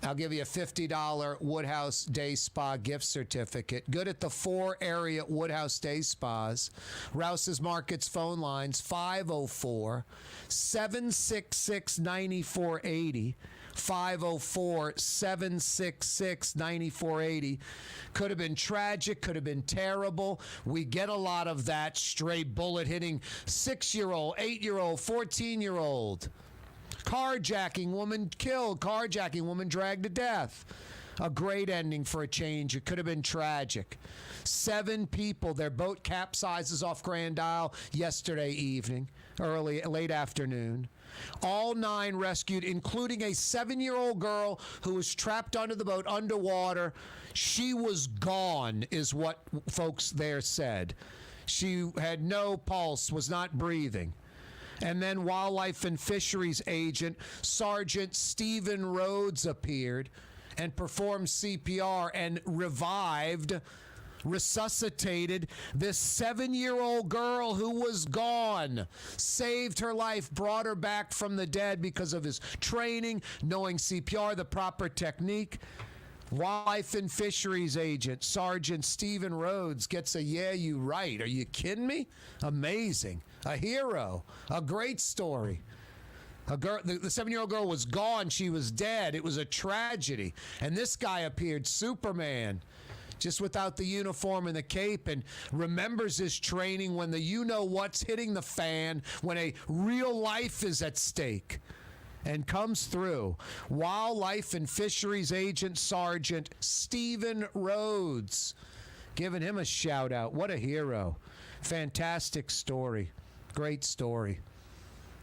I'll give you a $50 Woodhouse Day Spa gift certificate. Good at the 4 area Woodhouse Day Spas. Rouse's Markets phone lines 504-766-9480. 504-766-9480. Could have been tragic, could have been terrible. We get a lot of that stray bullet hitting 6-year-old, 8-year-old, 14-year-old. Carjacking, woman killed. Carjacking, woman dragged to death. A great ending for a change. It could have been tragic. 7 people, their boat capsizes off Grand Isle yesterday evening, late afternoon. All 9 rescued, including a 7-year-old girl who was trapped under the boat underwater. She was gone, is what folks there said. She had no pulse, was not breathing. And then Wildlife and Fisheries agent Sergeant Stephen Rhodes appeared and performed CPR and resuscitated this 7-year-old girl who was gone, saved her life, brought her back from the dead because of his training, knowing CPR, the proper technique. Wildlife and Fisheries agent Sergeant Stephen Rhodes gets a yeah, you right. Are you kidding me? Amazing. A hero. A great story. A girl, the 7-year-old girl was gone. She was dead. It was a tragedy. And this guy appeared, Superman, just without the uniform and the cape, and remembers his training when the you-know-what's hitting the fan, when a real life is at stake, and comes through. Wildlife and Fisheries agent Sergeant Stephen Rhodes. Giving him a shout out. What a hero. Fantastic story. Great story.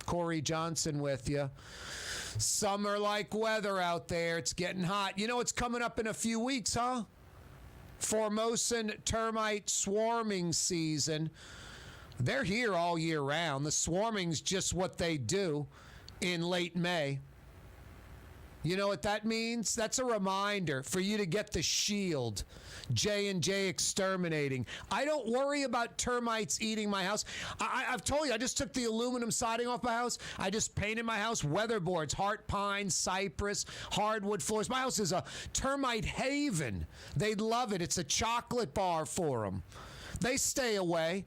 Corey Johnson with you. Summer-like weather out there. It's getting hot. You know it's coming up in a few weeks, huh? Formosan termite swarming season. They're here all year round. The swarming's just what they do in late May. You know what that means? That's a reminder for you to get the shield. J&J Exterminating. I don't worry about termites eating my house. I've told you, I just took the aluminum siding off my house. I just painted my house weatherboards, heart pine, cypress, hardwood floors. My house is a termite haven. They'd love it. It's a chocolate bar for them. They stay away.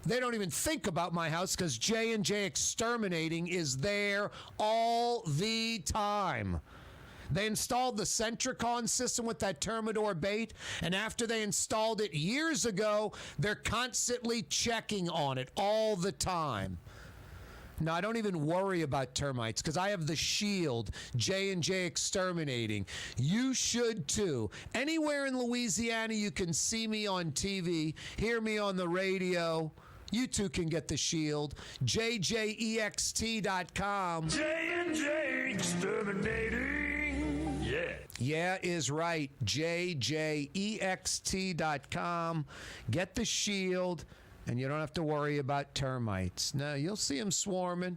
They don't even think about my house because J&J Exterminating is there all the time. They installed the Centricon system with that Termidor bait, and after they installed it years ago, they're constantly checking on it all the time. No, I don't even worry about termites because I have the shield, J&J Exterminating. You should too. Anywhere in Louisiana you can see me on TV, hear me on the radio. You too can get the shield. JJEXT.com. J&J Exterminating. Yeah. Yeah is right. JJEXT.com. Get the shield, and you don't have to worry about termites. No, you'll see them swarming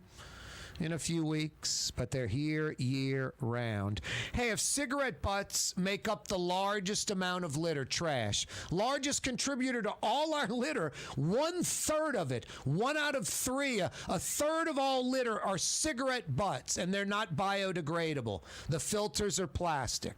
in a few weeks, but they're here year round. Hey, if cigarette butts make up the largest amount of litter, trash, largest contributor to all our litter, 1/3 of it, 1 out of 3, a third of all litter are cigarette butts, and they're not biodegradable. The filters are plastic.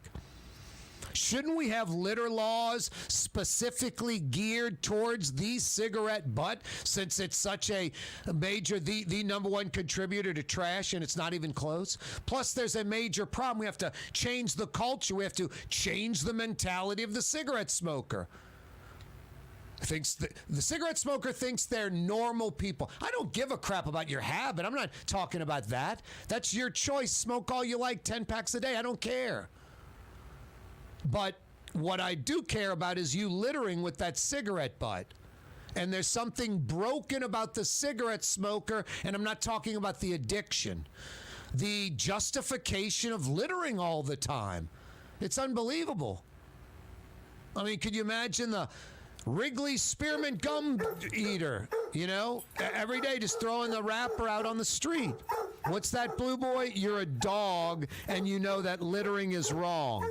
Shouldn't we have litter laws specifically geared towards the cigarette butt, since it's such a major, the number one contributor to trash, and it's not even close? Plus, there's a major problem. We have to change the culture. We have to change the mentality of the cigarette smoker. The cigarette smoker thinks they're normal people. I don't give a crap about your habit. I'm not talking about that. That's your choice. Smoke all you like, 10 packs a day. I don't care. But what I do care about is you littering with that cigarette butt. And there's something broken about the cigarette smoker, and I'm not talking about the addiction. The justification of littering all the time. It's unbelievable. I mean, could you imagine the Wrigley Spearmint Gum Eater, you know, every day just throwing the wrapper out on the street? What's that, Blue Boy? You're a dog, and you know that littering is wrong.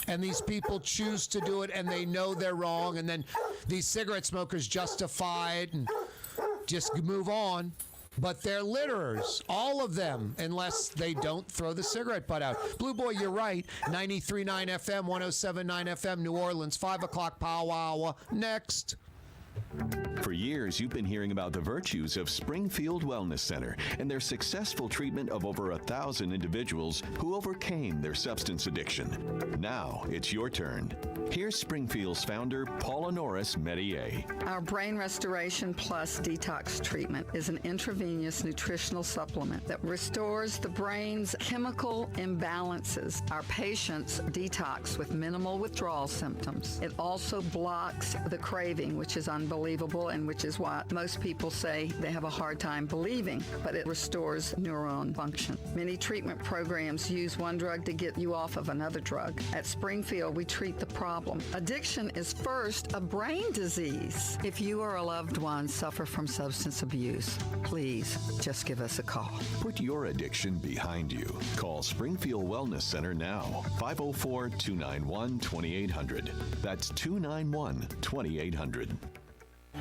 And these people choose to do it, and they know they're wrong, and then these cigarette smokers justify it and just move on. But they're litterers, all of them, unless they don't throw the cigarette butt out. Blue Boy, you're right. 93.9 FM, 107.9 FM, New Orleans, 5 o'clock powwow. Next. For years, you've been hearing about the virtues of Springfield Wellness Center and their successful treatment of over 1,000 individuals who overcame their substance addiction. Now it's your turn. Here's Springfield's founder, Paula Norris Medier. Our Brain Restoration Plus Detox Treatment is an intravenous nutritional supplement that restores the brain's chemical imbalances. Our patients detox with minimal withdrawal symptoms. It also blocks the craving, which is unbelievable and which is why most people say they have a hard time believing, but it restores neuron function. Many treatment programs use one drug to get you off of another drug. At Springfield, we treat the problem. Addiction is first a brain disease. If you or a loved one suffer from substance abuse, please just give us a call. Put your addiction behind you. Call Springfield Wellness Center now. 504-291-2800. That's 291-2800.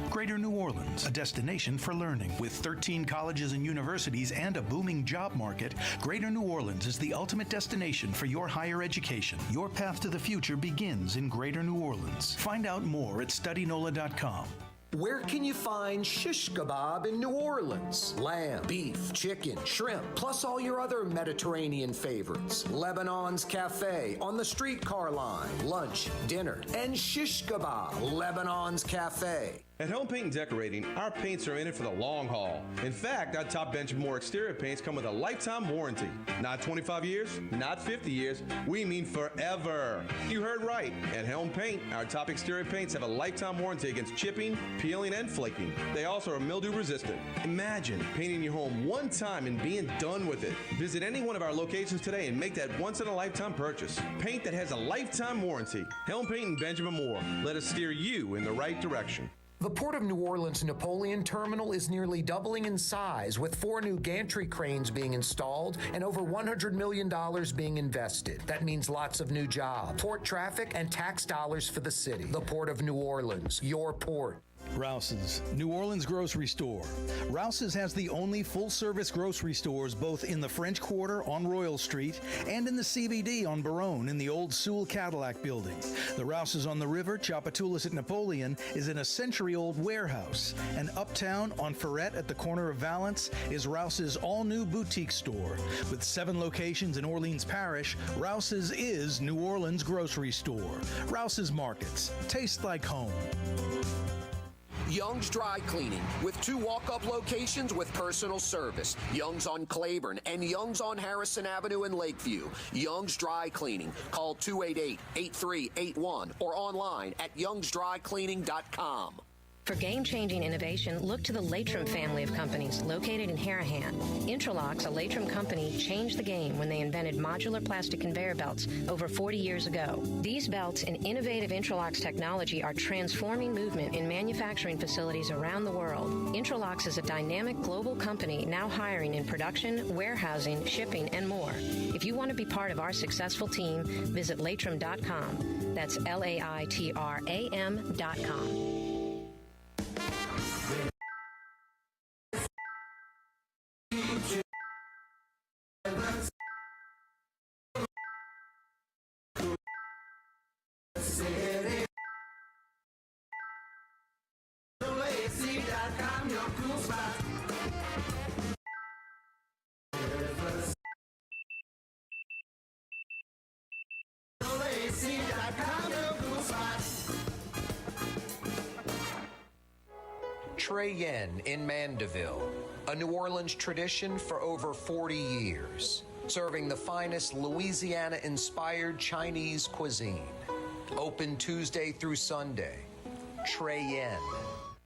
Greater New Orleans, a destination for learning. With 13 colleges and universities and a booming job market, Greater New Orleans is the ultimate destination for your higher education. Your path to the future begins in Greater New Orleans. Find out more at studynola.com. Where can you find shish kebab in New Orleans? Lamb, beef, chicken, shrimp, plus all your other Mediterranean favorites. Lebanon's Cafe on the streetcar line. Lunch, dinner, and shish kebab. Lebanon's Cafe. At Home Paint and Decorating, our paints are in it for the long haul. In fact, our top Benjamin Moore exterior paints come with a lifetime warranty. Not 25 years, not 50 years, we mean forever. You heard right. At Helm Paint, our top exterior paints have a lifetime warranty against chipping, peeling, and flaking. They also are mildew resistant. Imagine painting your home one time and being done with it. Visit any one of our locations today and make that once-in-a-lifetime purchase. Paint that has a lifetime warranty. Helm Paint and Benjamin Moore. Let us steer you in the right direction. The Port of New Orleans Napoleon Terminal is nearly doubling in size, with 4 new gantry cranes being installed and over $100 million being invested. That means lots of new jobs, port traffic, and tax dollars for the city. The Port of New Orleans, your port. Rouse's, New Orleans grocery store. Rouse's has the only full-service grocery stores both in the French Quarter on Royal Street and in the CBD on Baronne in the old Sewell Cadillac building. The Rouse's on the river, Tchoupitoulas at Napoleon, is in a century-old warehouse. And uptown on Ferret at the corner of Valence is Rouse's all-new boutique store. With 7 locations in Orleans Parish, Rouse's is New Orleans grocery store. Rouse's Markets. Taste like home. Young's Dry Cleaning, with 2 walk-up locations with personal service. Young's on Claiborne and Young's on Harrison Avenue in Lakeview. Young's Dry Cleaning. Call 288-8381 or online at youngsdrycleaning.com. For game-changing innovation, look to the Latrim family of companies located in Harahan. Intralocks, a Latrim company, changed the game when they invented modular plastic conveyor belts over 40 years ago. These belts and innovative Intralocks technology are transforming movement in manufacturing facilities around the world. Intralocks is a dynamic global company now hiring in production, warehousing, shipping, and more. If you want to be part of our successful team, visit latrim.com. That's LAITRAM.com. Trey Yen in Mandeville, a New Orleans tradition for over 40 years, serving the finest Louisiana-inspired Chinese cuisine. Open Tuesday through Sunday. Trey Yen.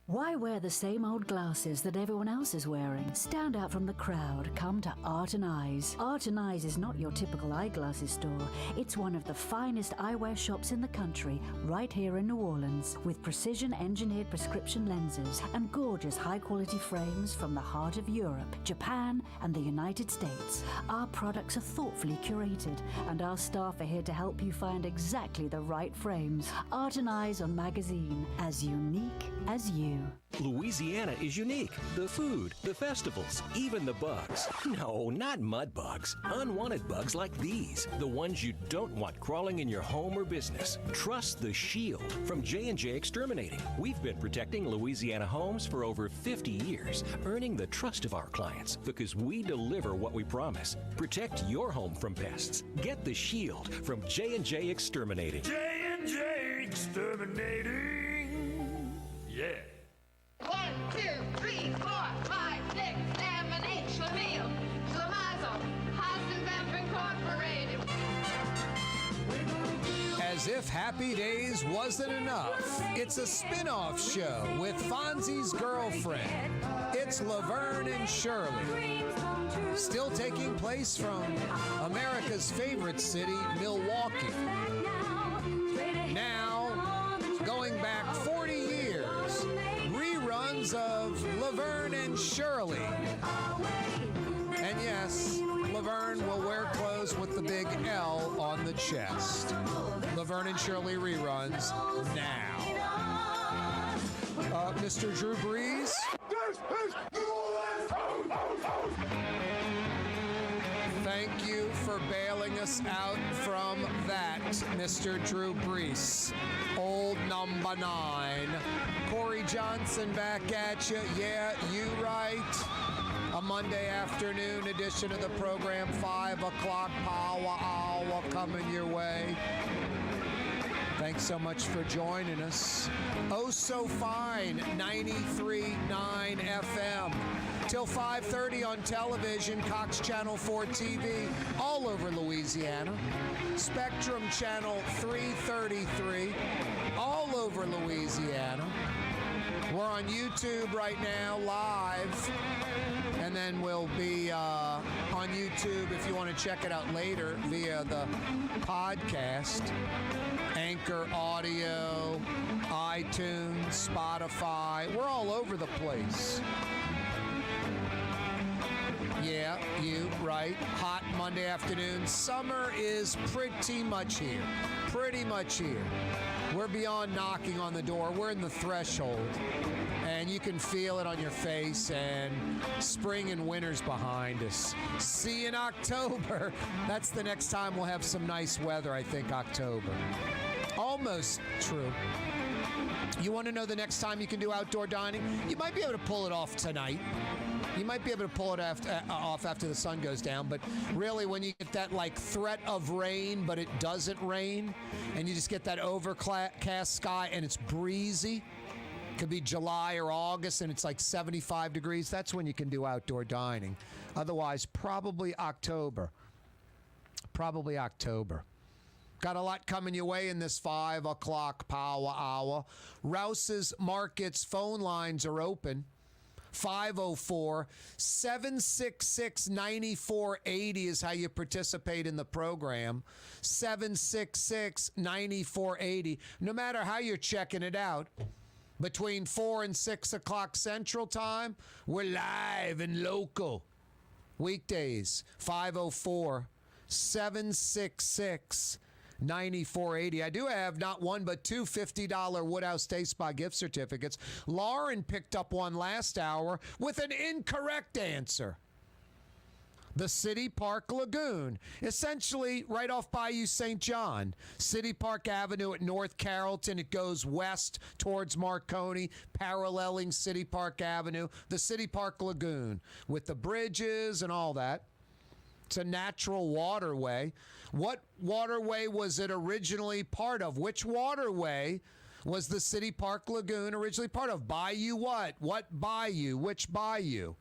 Why wear the same old glasses that everyone else is wearing? Stand out from the crowd. Come to Art and Eyes. Art and Eyes is not your typical eyeglasses store. It's one of the finest eyewear shops in the country, right here in New Orleans, with precision-engineered prescription lenses and gorgeous high-quality frames from the heart of Europe, Japan, and the United States. Our products are thoughtfully curated, and our staff are here to help you find exactly the right frames. Art and Eyes on Magazine, as unique as you. Louisiana is unique. The food, the festivals, even the bugs. No, not mud bugs. Unwanted bugs like these. The ones you don't want crawling in your home or business. Trust the Shield from J&J Exterminating. We've been protecting Louisiana homes for over 50 years, earning the trust of our clients because we deliver what we promise. Protect your home from pests. Get the Shield from J&J Exterminating. J&J Exterminating. Yeah. 1, 2, 3, 4, 5, 6, 7, 8, Schlemiel, Schlemazel, Hasenbemp Incorporated. As if Happy Days wasn't enough, it's a spin-off show with Fonzie's girlfriend. It's Laverne and Shirley. Still taking place from America's favorite city, Milwaukee. Now, going back 40 years, reruns of Laverne and Shirley. And yes, Laverne will wear clothes with the big L on the chest. Laverne and Shirley reruns now. Mr. Drew Brees. Thank you for bailing us out from that, Mr. Drew Brees. Old number 9. Corey Johnson back at you. Yeah, you right. A Monday afternoon edition of the program, 5 o'clock power hour coming your way. Thanks so much for joining us. Oh, so fine, 93.9 FM. Till 5:30 on television, Cox Channel 4 TV, all over Louisiana. Spectrum Channel 333, all over Louisiana. We're on YouTube right now, live. And then we'll be on YouTube if you want to check it out later via the podcast. Anchor Audio, iTunes, Spotify. We're all over the place. Yeah, you right. Hot Monday afternoon. Summer is pretty much here. Pretty much here. We're beyond knocking on the door. We're in the threshold. And you can feel it on your face, and spring and winter's behind us. See you in October. That's the next time we'll have some nice weather, I think, October. Almost true. You want to know the next time you can do outdoor dining? You might be able to pull it off tonight. You might be able to pull it off after the sun goes down, but really when you get that like threat of rain, but it doesn't rain, and you just get that overcast sky and it's breezy, could be July or August and it's like 75 degrees, that's when you can do outdoor dining. Otherwise, probably October. Probably October. Got a lot coming your way in this 5 o'clock power hour. Rouse's Markets phone lines are open. 504-766-9480 is how you participate in the program. 766-9480. No matter how you're checking it out, between 4 and 6 o'clock Central Time, we're live and local. Weekdays, 504-766-9480. 9480. I do have not one but two $50 Woodhouse Day Spa gift certificates. Lauren picked up one last hour with an incorrect answer. The City Park Lagoon, essentially right off Bayou St. John. City Park Avenue at North Carrollton. It goes west towards Marconi, paralleling City Park Avenue. The City Park Lagoon with the bridges and all that. It's a natural waterway. What waterway was it originally part of? Which waterway was the City Park Lagoon originally part of? Bayou what? What bayou? Which bayou?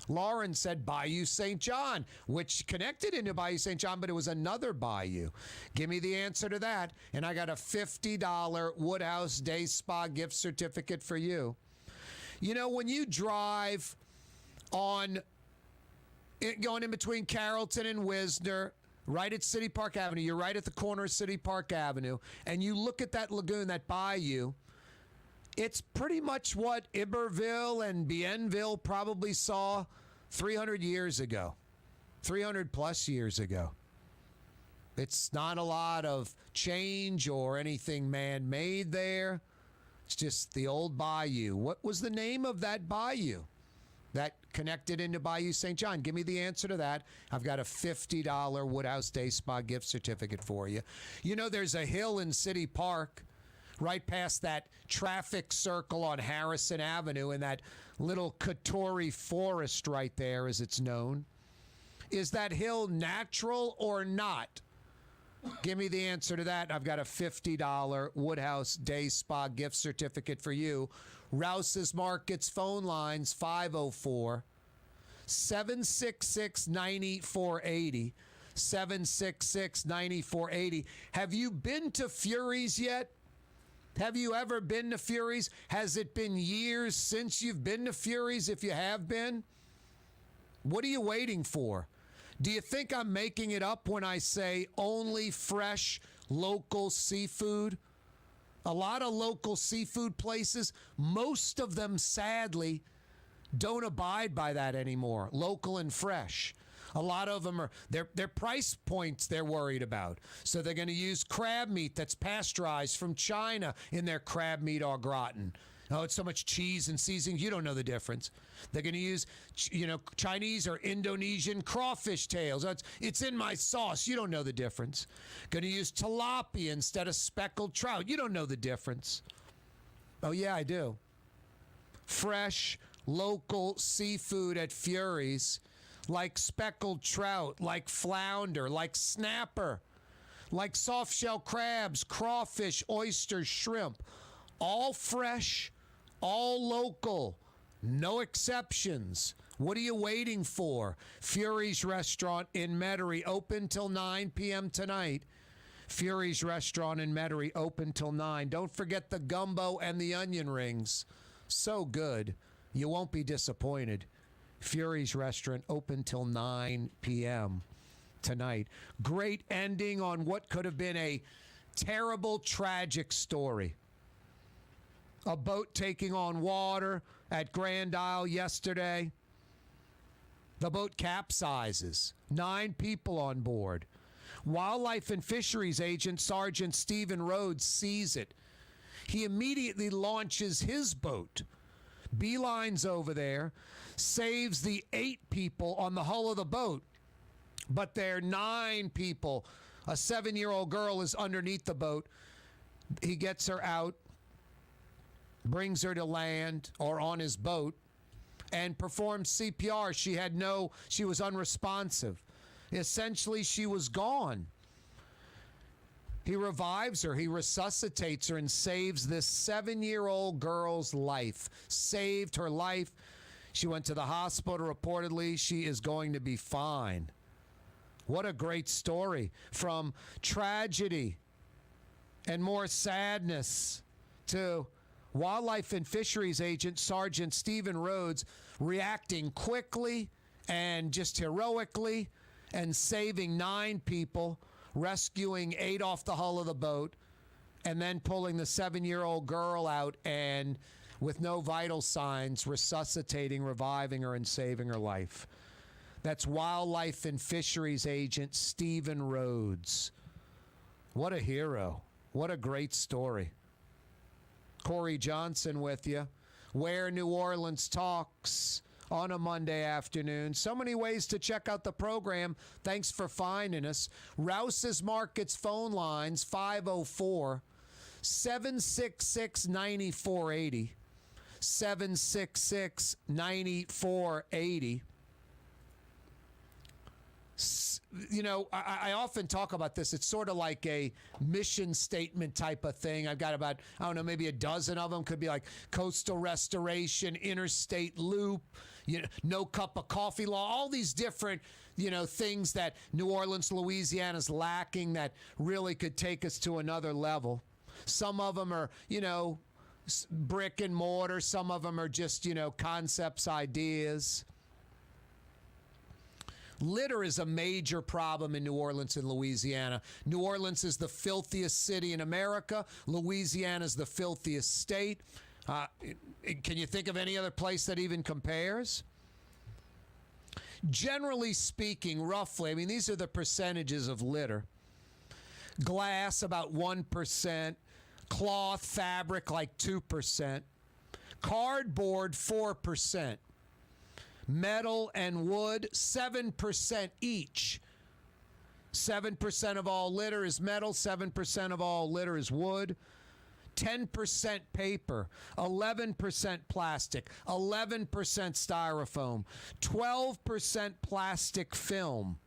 Lauren said Bayou St. John, which connected into Bayou St. John, but it was another bayou. Give me the answer to that, and I got a $50 Woodhouse Day Spa gift certificate for you. You know, when you drive going in between Carrollton and Wisner, right at City Park Avenue, you're right at the corner of City Park Avenue, and you look at that lagoon, that bayou, it's pretty much what Iberville and Bienville probably saw 300 years ago, 300 plus years ago. It's not a lot of change or anything man-made there. It's just the old bayou. What was the name of that bayou that connected into Bayou St. John? Give me the answer to that. I've got a $50 Woodhouse Day Spa gift certificate for you. You know, there's a hill in City Park right past that traffic circle on Harrison Avenue in that little Kaare forest right there, as it's known. Is that hill natural or not? Give me the answer to that. I've got a $50 Woodhouse Day Spa gift certificate for you. Rouse's Markets phone lines 504-766-9480. 766-9480. Have you been to Fury's yet? Have you ever been to Fury's? Has it been years since you've been to Fury's? If you have been, what are you waiting for? Do you think I'm making it up when I say only fresh local seafood? A lot of local seafood places, most of them sadly don't abide by that anymore. Local and fresh. A lot of them are their price points they're worried about. So they're going to use crab meat that's pasteurized from China in their crab meat au gratin. Oh, it's so much cheese and seasoning. You don't know the difference. They're going to use, Chinese or Indonesian crawfish tails. Oh, it's in my sauce. You don't know the difference. Going to use tilapia instead of speckled trout. You don't know the difference. Oh, yeah, I do. Fresh, local seafood at Fury's, like speckled trout, like flounder, like snapper, like soft-shell crabs, crawfish, oysters, shrimp. All fresh, all local, no exceptions. What are you waiting for? Fury's Restaurant in Metairie, open till 9 p.m. tonight. Fury's Restaurant in Metairie, open till 9. Don't forget the gumbo and the onion rings. So good. You won't be disappointed. Fury's Restaurant, open till 9 p.m. tonight. Great ending on what could have been a terrible, tragic story. A boat taking on water at Grand Isle yesterday. The boat capsizes. 9 people on board. Wildlife and Fisheries agent Sergeant Stephen Rhodes sees it. He immediately launches his boat, beelines over there, saves the 8 people on the hull of the boat. But there are 9 people. A 7-year-old girl is underneath the boat. He gets her out, brings her to land or on his boat, and performs CPR. She was unresponsive. Essentially, she was gone. He revives her, he resuscitates her, and saves this 7-year-old girl's life. Saved her life. She went to the hospital. Reportedly, she is going to be fine. What a great story. From tragedy and more sadness to Wildlife and Fisheries agent Sergeant Stephen Rhodes reacting quickly and just heroically and saving 9 people, rescuing 8 off the hull of the boat, and then pulling the 7-year-old girl out and, with no vital signs, resuscitating, reviving her, and saving her life. That's Wildlife and Fisheries agent Stephen Rhodes. What a hero. What a great story. Corey Johnson with you. Where New Orleans Talks on a Monday afternoon. So many ways to check out the program. Thanks for finding us. Rouse's Markets phone lines 504-766-9480. 766-9480. I often talk about this. It's sort of like a mission statement type of thing. I've got about, maybe a dozen of them. Could be like coastal restoration, interstate loop, no cup of coffee law, all these different, things that New Orleans, Louisiana's lacking that really could take us to another level. Some of them are, brick and mortar. Some of them are just, concepts, ideas. Litter is a major problem in New Orleans and Louisiana. New Orleans is the filthiest city in America. Louisiana is the filthiest state. Can you think of any other place that even compares? Generally speaking, roughly, these are the percentages of litter. Glass, about 1%. Cloth, fabric, like 2%. Cardboard, 4%. Metal and wood, 7% each. 7% of all litter is metal, 7% of all litter is wood. 10% paper, 11% plastic, 11% styrofoam, 12% plastic film.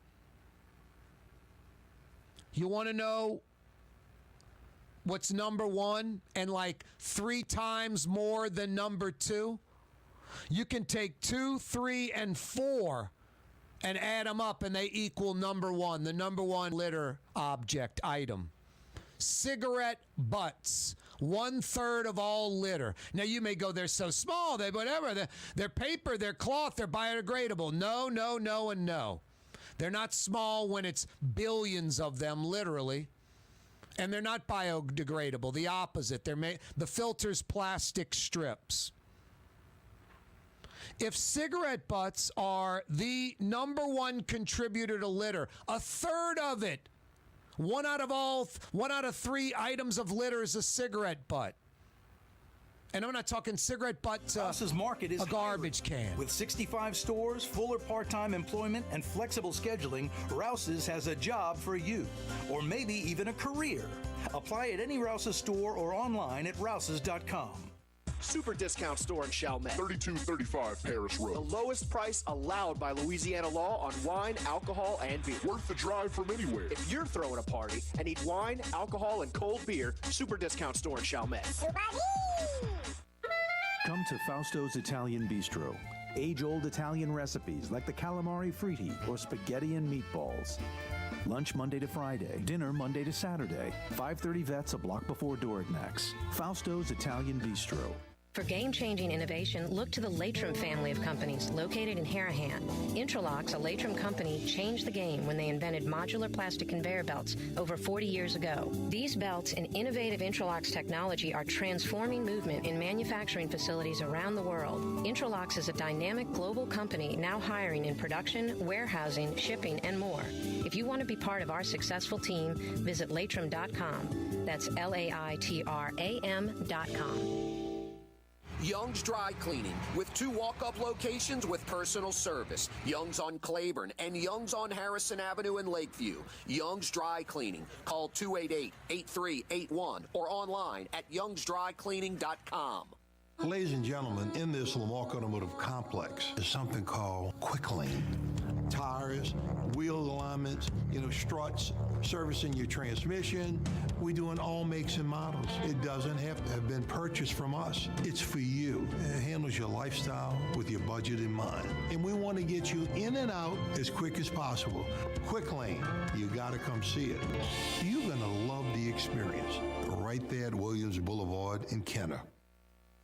You want to know what's number one and like 3 times more than number 2? You can take 2, 3, and 4 and add them up, and they equal number 1, the number 1 litter object item. Cigarette butts, 1/3 of all litter. Now you may go, they're so small, they're paper, they're cloth, they're biodegradable. No, no, no, and no. They're not small when it's billions of them, literally. And they're not biodegradable. The opposite. The filter's plastic strips. If cigarette butts are the number 1 contributor to litter, 1/3 of it, 1 out of 3 items of litter is a cigarette butt. And I'm not talking cigarette butt to Rouse's Market is a garbage can. With 65 stores, full or part-time employment, and flexible scheduling, Rouse's has a job for you, or maybe even a career. Apply at any Rouse's store or online at rouses.com. Super discount store in Chalmette. 3235 Paris Road. The lowest price allowed by Louisiana law on wine, alcohol, and beer. Worth the drive from anywhere. If you're throwing a party and need wine, alcohol, and cold beer, Super discount store in Chalmette. Come to Fausto's Italian Bistro. Age-old Italian recipes like the calamari fritti or spaghetti and meatballs. Lunch Monday to Friday. Dinner Monday to Saturday. 530 Vets, a block before Dorignax. Fausto's Italian Bistro. For game-changing innovation, look to the Latrim family of companies located in Harahan. Intralox, a Latrim company, changed the game when they invented modular plastic conveyor belts over 40 years ago. These belts and innovative Intralox technology are transforming movement in manufacturing facilities around the world. Intralox is a dynamic global company now hiring in production, warehousing, shipping, and more. If you want to be part of our successful team, visit latrim.com. That's LAITRAM.com. Young's Dry Cleaning, with 2 walk-up locations with personal service. Young's on Claiborne and Young's on Harrison Avenue in Lakeview. Young's Dry Cleaning. Call 288-8381 or online at youngsdrycleaning.com. Ladies and gentlemen, in this Lamarck Automotive Complex is something called Quick Lane. Tires, wheel alignments, struts, servicing your transmission. We do in all makes and models. It doesn't have to have been purchased from us. It's for you. It handles your lifestyle with your budget in mind. And we want to get you in and out as quick as possible. Quick Lane, you got to come see it. You're going to love the experience. Right there at Williams Boulevard in Kenner.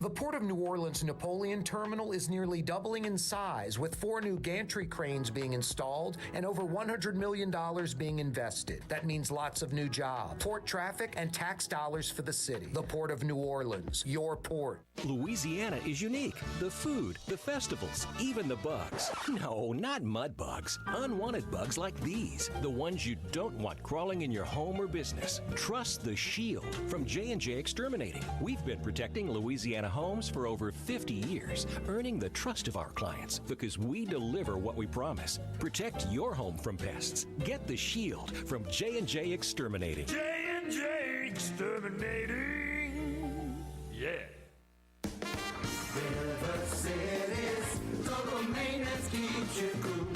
The Port of New Orleans Napoleon Terminal is nearly doubling in size, with 4 new gantry cranes being installed and over $100 million being invested. That means lots of new jobs, port traffic, and tax dollars for the city. The Port of New Orleans, your port. Louisiana is unique. The food, the festivals, even the bugs. No, not mud bugs. Unwanted bugs like these. The ones you don't want crawling in your home or business. Trust the Shield from J&J Exterminating. We've been protecting Louisiana homes for over 50 years, earning the trust of our clients because we deliver what we promise. Protect your home from pests. Get the Shield from J&J Exterminating. J&J Exterminating. Yeah. River City's total maintenance keeps you cool.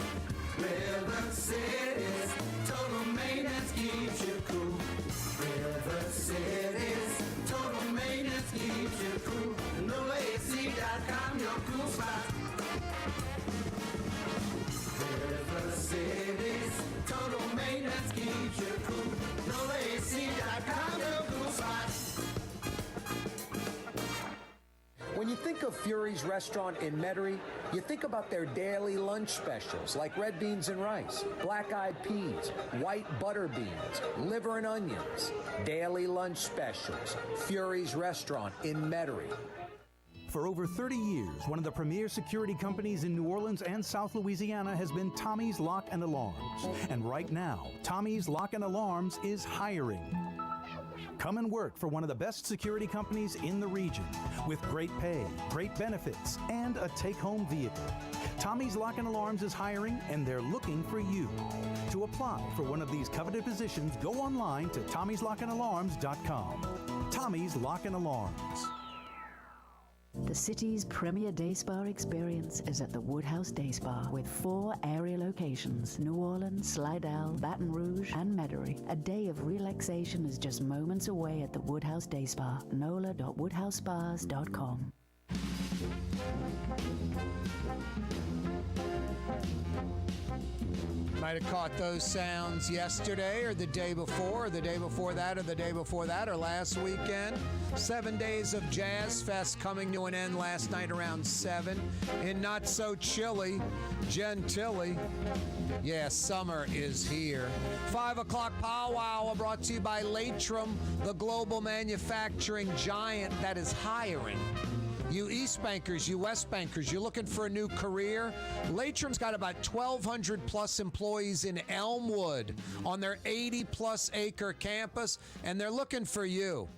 River City's total maintenance keeps you cool. River City's total maintenance keeps you cool. NoAC.com, your cool spot. River City's total maintenance keeps you cool. NoAC.com, your cool spot. of Fury's restaurant in Metairie, you think about their daily lunch specials like red beans and rice, black-eyed peas, white butter beans, liver and onions. Daily lunch specials. Fury's restaurant in Metairie. For over 30 years, one of the premier security companies in New Orleans and South Louisiana has been Tommy's Lock and Alarms. And right now, Tommy's Lock and Alarms is hiring. Come and work for one of the best security companies in the region with great pay, great benefits, and a take-home vehicle. Tommy's Lock and Alarms is hiring, and they're looking for you. To apply for one of these coveted positions, go online to tommyslockandalarms.com. Tommy's Lock and Alarms. The city's premier day spa experience is at the Woodhouse Day Spa with 4 area locations: New Orleans, Slidell, Baton Rouge, and Metairie. A day of relaxation is just moments away at the Woodhouse Day Spa. NOLA.woodhousespas.com. Might have caught those sounds yesterday or the day before or the day before that or the day before that or last weekend. 7 days of Jazz Fest coming to an end last night around 7 in not so chilly Gentilly. Yeah, summer is here. 5 o'clock powwow brought to you by Latrim, the global manufacturing giant that is hiring. You East Bankers, you West Bankers, you looking for a new career? Latrim's got about 1,200 plus employees in Elmwood on their 80-plus acre campus, and they're looking for you.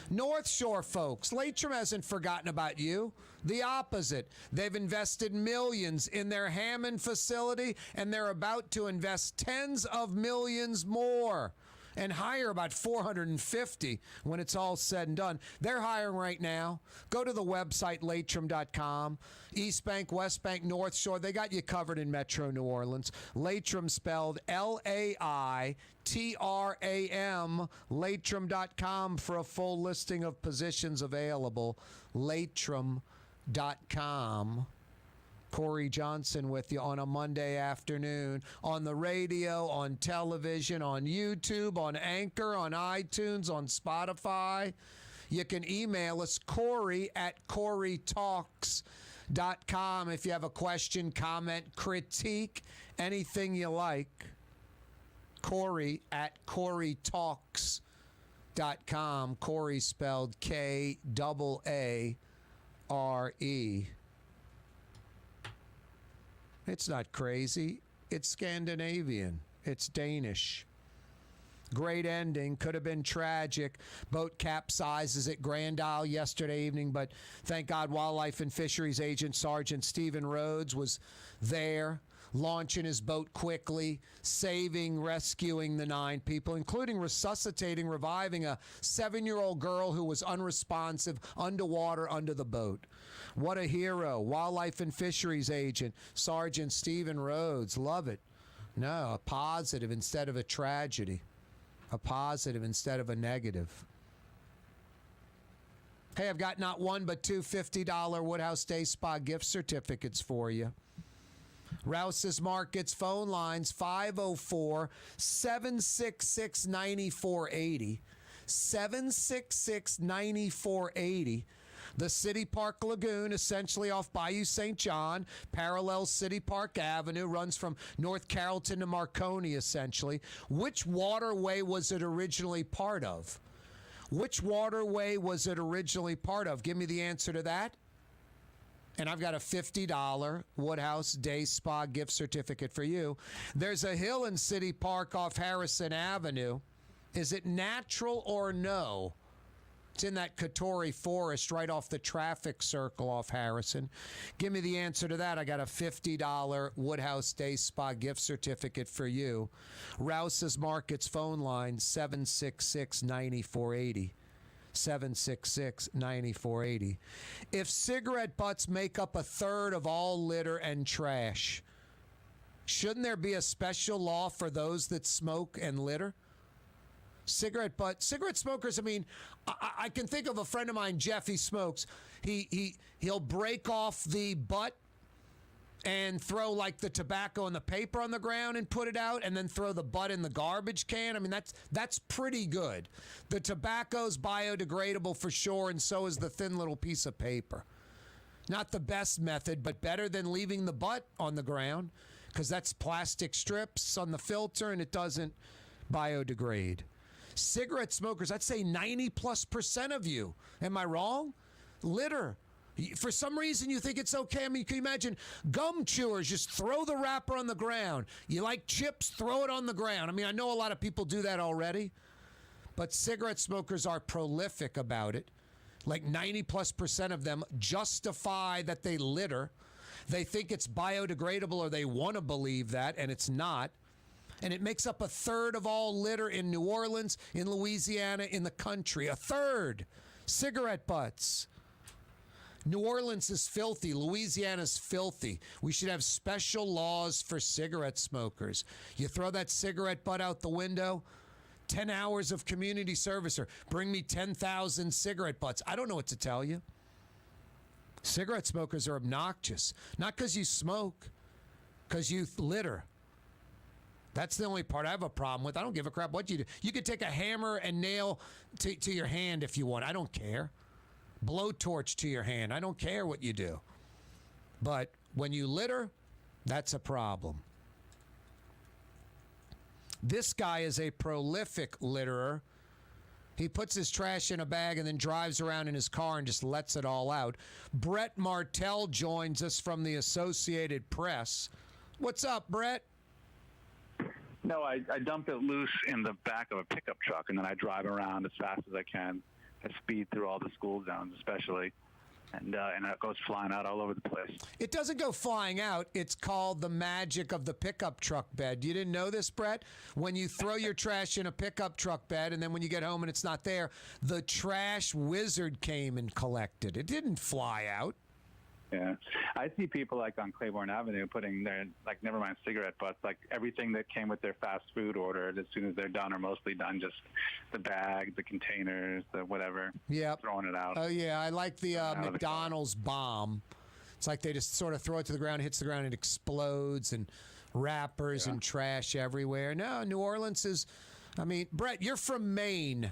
North Shore folks, Latrim hasn't forgotten about you. The opposite. They've invested millions in their Hammond facility, and they're about to invest tens of millions more and hire about 450 when it's all said and done. They're hiring right now. Go to the website, latrim.com. East Bank, West Bank, North Shore, they got you covered in Metro New Orleans. Latrim spelled Laitram, latrim.com for a full listing of positions available. Latrim.com. Corey Johnson with you on a Monday afternoon on the radio, on television, on YouTube, on Anchor, on iTunes, on Spotify. You can email us, Corey at CoreyTalks.com if you have a question, comment, critique, anything you like. Corey at CoreyTalks.com. Corey spelled K-A-A-R-E. It's not crazy. It's Scandinavian. It's Danish. Great ending. Could have been tragic. Boat capsizes at Grand Isle yesterday evening, but thank God Wildlife and Fisheries Agent Sergeant Stephen Rhodes was there, launching his boat quickly, rescuing the 9 people, including resuscitating, reviving a 7-year-old girl who was unresponsive, underwater, under the boat. What a hero. Wildlife and Fisheries Agent Sergeant Stephen Rhodes. Love it. No, a positive instead of a tragedy. A positive instead of a negative. Hey, I've got not one but 2 $50 Woodhouse Day Spa gift certificates for you. Rouse's Markets phone lines 504-766-9480. 766-9480. The City Park Lagoon, essentially off Bayou St. John, parallels City Park Avenue, runs from North Carrollton to Marconi, essentially. Which waterway was it originally part of? Which waterway was it originally part of? Give me the answer to that. And I've got a $50 Woodhouse Day Spa gift certificate for you. There's a hill in City Park off Harrison Avenue. Is it natural or no? It's in that Katori forest right off the traffic circle off Harrison. Give me the answer to that. I got a $50 Woodhouse Day Spa gift certificate for you. Rouse's Markets phone line 766-9480. 766-9480. If cigarette butts make up a third of all litter and trash, shouldn't there be a special law for those that smoke and litter? Cigarette smokers, I mean, I can think of a friend of mine, Jeff, he smokes. He'll break off the butt and throw like the tobacco and the paper on the ground and put it out, and then throw the butt in the garbage can. I mean, that's pretty good. The tobacco's biodegradable for sure, and so is the thin little piece of paper. Not the best method, but better than leaving the butt on the ground, because that's plastic strips on the filter and it doesn't biodegrade. Cigarette smokers, I'd say 90+% of you, am I wrong? Litter. For some reason you think it's okay. I mean, can you imagine gum chewers just throw the wrapper on the ground? You like chips, throw it on the ground. I mean, I know a lot of people do that already, but cigarette smokers are prolific about it. Like 90+% of them justify that they litter. They think it's biodegradable, or they want to believe that, and it's not. And it makes up a third of all litter in New Orleans, in Louisiana, in the country. A third. Cigarette butts. New Orleans is filthy. Louisiana's filthy. We should have special laws for cigarette smokers. You throw that cigarette butt out the window, 10 hours of community service, or bring me 10,000 cigarette butts. I don't know what to tell you. Cigarette smokers are obnoxious. Not because you smoke, because you litter. That's the only part I have a problem with. I don't give a crap what you do. You could take a hammer and nail to your hand if you want. I don't care. Blowtorch to your hand. I don't care what you do. But when you litter, that's a problem. This guy is a prolific litterer. He puts his trash in a bag and then drives around in his car and just lets it all out. Brett Martel joins us from the Associated Press. What's up, Brett? No, I dump it loose in the back of a pickup truck, and then I drive around as fast as I can. I speed through all the school zones, especially, and it goes flying out all over the place. It doesn't go flying out. It's called the magic of the pickup truck bed. You didn't know this, Brett? When you throw your trash in a pickup truck bed, and then when you get home and it's not there, the trash wizard came and collected. It didn't fly out. Yeah, I see people like on Claiborne Avenue putting their, like, never mind cigarette butts, like everything that came with their fast food order, as soon as they're done or mostly done, just the bag, the containers, the whatever, throwing it out. Oh, yeah, I like the McDonald's bomb. It's like they just sort of throw it to the ground, hits the ground, and explodes, and wrappers and trash everywhere. No, New Orleans is, I mean, Brett, you're from Maine,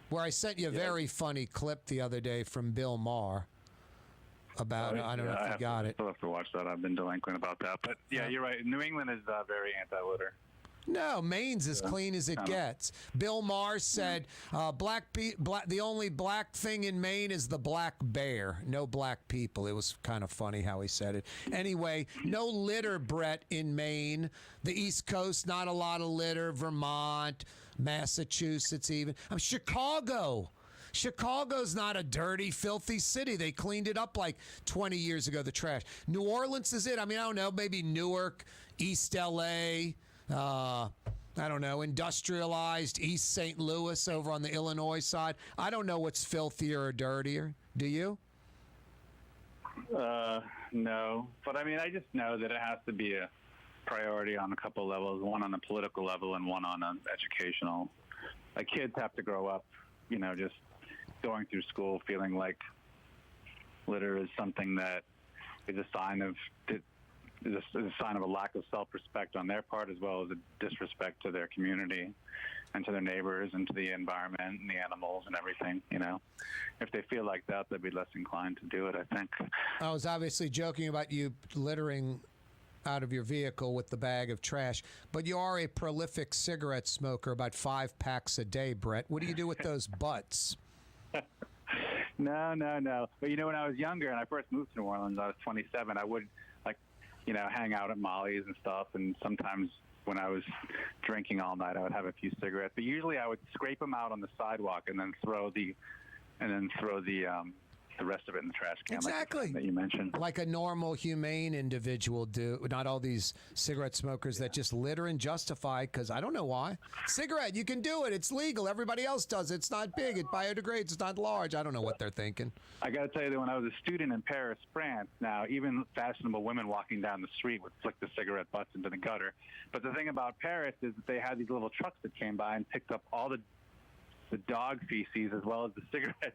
where I sent you a very funny clip the other day from Bill Maher. About I don't know if you got it. I'll have to watch that. I've been delinquent about that. But, yeah, you're right. New England is very anti-litter. No, Maine's as clean as it gets. Bill Maher said the only black thing in Maine is the black bear. No black people. It was kind of funny how he said it. Anyway, no litter, Brett, in Maine. The East Coast, not a lot of litter. Vermont, Massachusetts even. Chicago. Chicago's not a dirty, filthy city. They cleaned it up like 20 years ago, the trash. New Orleans is it. I mean, I don't know, maybe Newark, East L.A., I don't know, industrialized East St. Louis over on the Illinois side. I don't know what's filthier or dirtier. Do you? No. But, I mean, I just know that it has to be a priority on a couple levels, one on the political level and one on an educational. Like, kids have to grow up, just going through school feeling like litter is something that is a sign of a lack of self-respect on their part, as well as a disrespect to their community and to their neighbors and to the environment and the animals and everything. If they feel like that, they'd be less inclined to do it, I think. I was obviously joking about you littering out of your vehicle with the bag of trash, but you are a prolific cigarette smoker, about 5 packs a day, Brett. What do you do with those butts? No. But, when I was younger and I first moved to New Orleans, I was 27, I would, hang out at Molly's and stuff, and sometimes when I was drinking all night, I would have a few cigarettes. But usually I would scrape them out on the sidewalk and then throw the rest of it in the trash can. Exactly. That you mentioned. Like a normal, humane individual do. Not all these cigarette smokers that just litter and justify, because I don't know why. Cigarette, you can do it. It's legal. Everybody else does it. It's not big. It biodegrades. It's not large. I don't know what they're thinking. I got to tell you that when I was a student in Paris, France, now even fashionable women walking down the street would flick the cigarette butts into the gutter. But the thing about Paris is that they had these little trucks that came by and picked up all the the dog feces as well as the cigarette.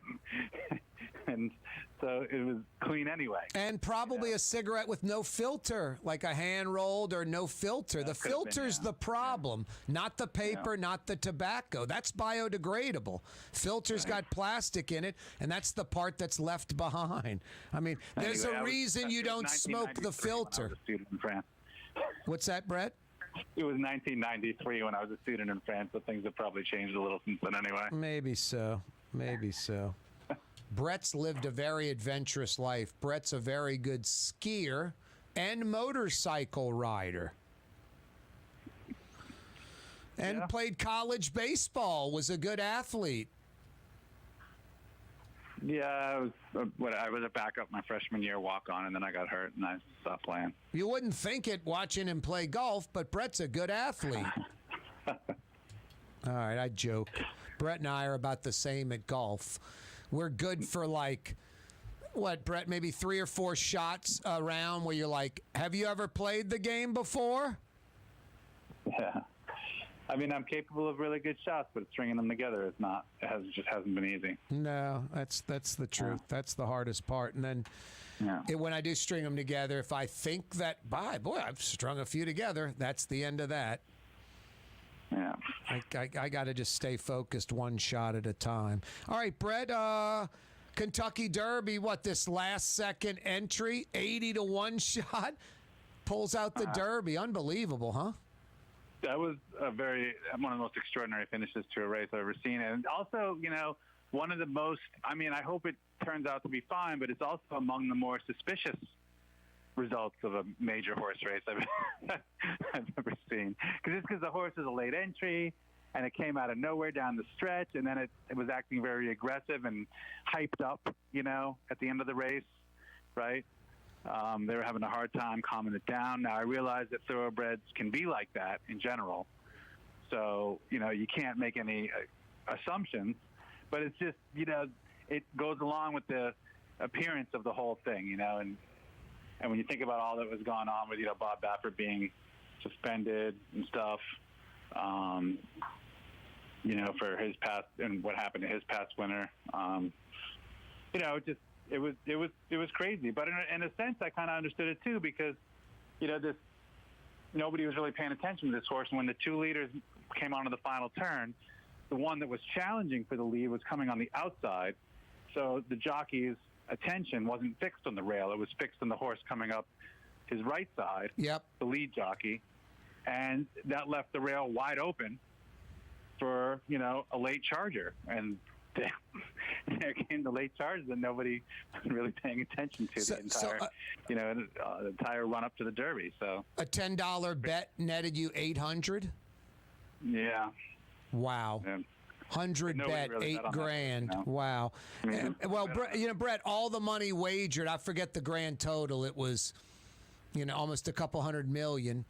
And so it was clean anyway. And probably a cigarette with no filter, like a hand-rolled or no filter. The filter's the problem, not the paper, not the tobacco. That's biodegradable. Filter's got plastic in it, and that's the part that's left behind. I mean, there's a reason you don't smoke the filter. When I was a student in France. What's that, Brett? It was 1993 when I was a student in France, so things have probably changed a little since then anyway. Maybe so. Maybe so. Brett's lived a very adventurous life. Brett's a very good skier and motorcycle rider. And played college baseball, was a good athlete. Yeah, I was a backup my freshman year, walk-on, and then I got hurt, and I stopped playing. You wouldn't think it watching him play golf, but Brett's a good athlete. All right, I joke. Brett and I are about the same at golf. We're good for what, Brett, maybe 3 or 4 shots around where you're like, have you ever played the game before? Yeah. I mean, I'm capable of really good shots, but stringing them together is not. Just hasn't been easy. No, that's the truth. That's the hardest part. And then when I do string them together, if I think that, boy, I've strung a few together, that's the end of that. Yeah. I got to just stay focused one shot at a time. All right, Brett, Kentucky Derby, this last second entry, 80-1 shot, pulls out the Derby. Unbelievable, huh? That was one of the most extraordinary finishes to a race I've ever seen. And also, one of the most, I hope it turns out to be fine, but it's also among the more suspicious results of a major horse race I've ever seen. Because the horse was a late entry, and it came out of nowhere down the stretch, and then it was acting very aggressive and hyped up, at the end of the race, right? They were having a hard time calming it down. Now, I realize that thoroughbreds can be like that in general. So, you can't make any assumptions. But it's just, it goes along with the appearance of the whole thing, And when you think about all that was going on with, Bob Baffert being suspended and stuff, for his past and what happened to his past winner, it was crazy. But in a sense, I kind of understood it too, because, nobody was really paying attention to this horse. And when the 2 leaders came onto the final turn, the one that was challenging for the lead was coming on the outside. So the jockey's attention wasn't fixed on the rail. It was fixed on the horse coming up his right side, the lead jockey. And that left the rail wide open for, a late charger. And there came the late charge that nobody was really paying attention to the entire run up to the Derby. So a $10 bet netted you $800. Yeah. Wow. Yeah. 100 bet, really $8,000. Wow. Well, Brett, all the money wagered, I forget the grand total. It was, almost a couple $100 million.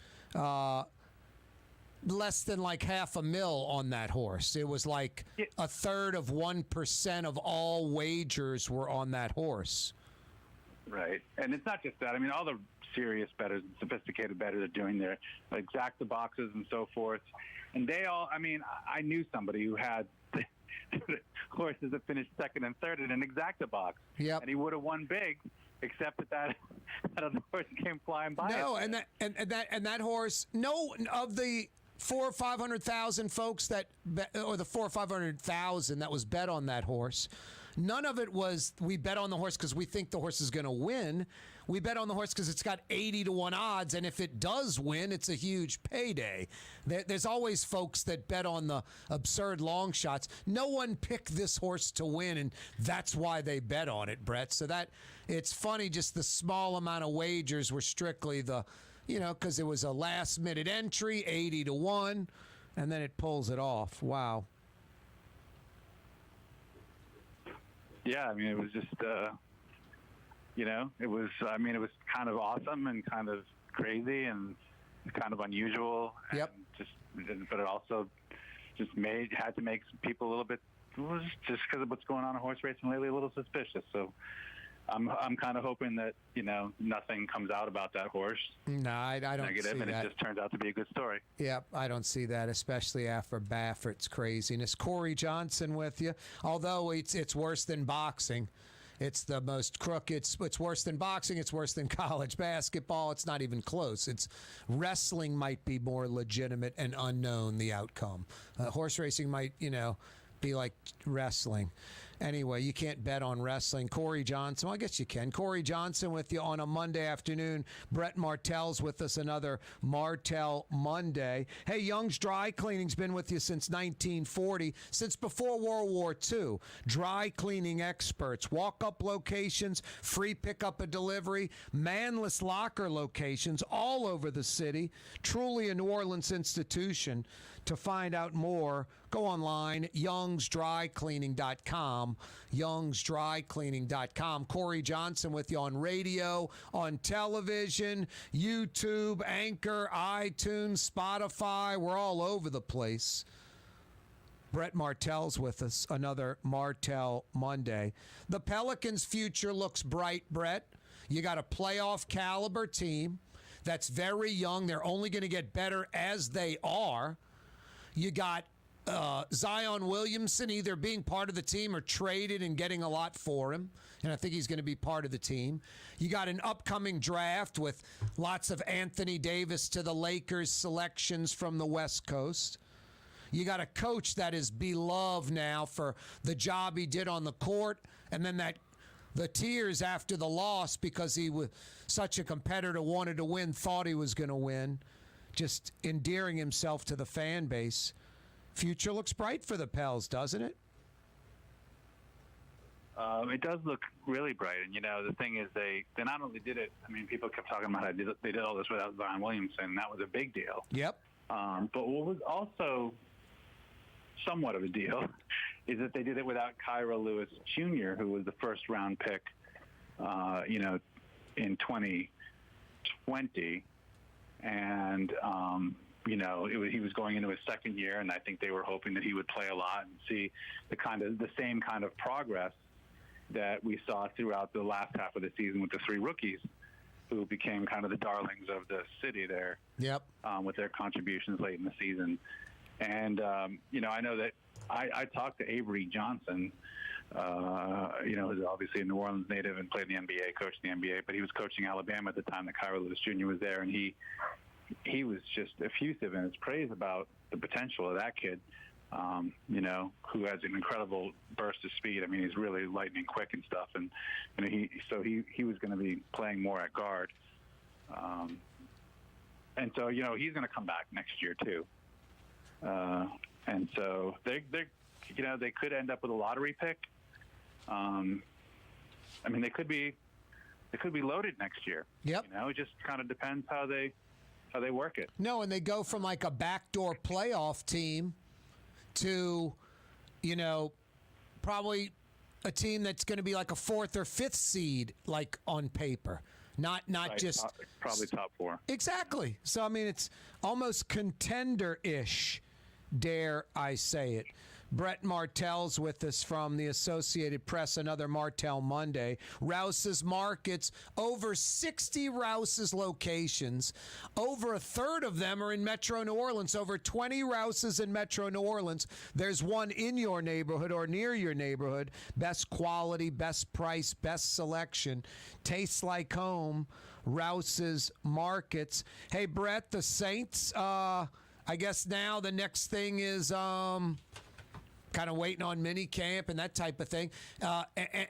Less than $500,000 on that horse. It was like a third of 1% of all wagers were on that horse. Right. And it's not just that. All the serious bettors and sophisticated bettors are doing their exacta boxes and so forth. And they all, I knew somebody who had horses that finished second and third in an exacta box. Yep. And he would have won big, except that other horse came flying by. No, and that horse, no of the 400,000 or 500,000 folks the 400,000 or 500,000 that was bet on that horse, none of it was we bet on the horse because we think the horse is going to win. We bet on the horse because it's got 80-1 odds, and if it does win, it's a huge payday. There's always folks that bet on the absurd long shots. No one picked this horse to win, and that's why they bet on it, Brett. So it's funny, just the small amount of wagers were strictly because it was a last-minute entry, 80-1, and then it pulls it off. Wow. Yeah, it was just, it was kind of awesome and kind of crazy and kind of unusual. Yep. But it also just had to make people a little bit, just because of what's going on in horse racing lately, a little suspicious. So, I'm kind of hoping that nothing comes out about that horse. No, I don't negative, see and that. it just turns out to be a good story. Yep, I don't see that, especially after Baffert's craziness. Corey Johnson with you. Although it's worse than boxing. It's the most crooked. It's worse than boxing. It's worse than college basketball. It's not even close. It's wrestling might be more legitimate and unknown, the outcome. Horse racing might, be like wrestling. Anyway, you can't bet on wrestling. Corey Johnson, well, I guess you can. Corey Johnson with you on a Monday afternoon. Brett Martel's with us, another Martel Monday. Hey, Young's Dry Cleaning's been with you since 1940, since before World War II. Dry cleaning experts, walk-up locations, free pickup and delivery, manless locker locations all over the city. Truly a New Orleans institution. To find out more, go online, youngsdrycleaning.com, youngsdrycleaning.com. Corey Johnson with you on radio, on television, YouTube, Anchor, iTunes, Spotify. We're all over the place. Brett Martel's with us, another Martel Monday. The Pelicans' future looks bright, Brett. You got a playoff caliber team that's very young. They're only going to get better as they are. You got Zion Williamson either being part of the team or traded and getting a lot for him. And I think he's going to be part of the team. You got an upcoming draft with lots of Anthony Davis to the Lakers selections from the West Coast. You got a coach that is beloved now for the job he did on the court, and then the tears after the loss because he was such a competitor, wanted to win, thought he was going to win. Just endearing himself to the fan base. Future looks bright for the Pels, doesn't it? It does look really bright. And, the thing is they not only did it, people kept talking about how they did all this without Zion Williamson. That was a big deal. Yep. But what was also somewhat of a deal is that they did it without Kaare Lewis Jr., who was the first-round pick, in 2020. And, he was going into his second year, and I think they were hoping that he would play a lot and see the same kind of progress that we saw throughout the last half of the season with the three rookies who became kind of the darlings of the city there. Yep. With their contributions late in the season. And, I know that I talked to Avery Johnson, who's obviously a New Orleans native and played in the NBA, coached in the NBA, but he was coaching Alabama at the time that Kaare Lewis Jr. was there, and he was just effusive in his praise about the potential of that kid, who has an incredible burst of speed. He's really lightning quick and stuff, and he was going to be playing more at guard, and so he's going to come back next year too, and so they could end up with a lottery pick. They could be loaded next year. Yep. It just kind of depends how they work it. No, and they go from like a backdoor playoff team to, probably a team that's going to be like a fourth or fifth seed, like on paper. Not right, just probably top four. Exactly. So it's almost contender-ish, dare I say it. Brett Martel's with us from the Associated Press, another Martel Monday. Rouse's Markets, over 60 Rouse's locations. Over a third of them are in Metro New Orleans. Over 20 Rouse's in Metro New Orleans. There's one in your neighborhood or near your neighborhood. Best quality, best price, best selection. Tastes like home. Rouse's Markets. Hey, Brett, the Saints, I guess now the next thing is... kind of waiting on mini camp and that type of thing.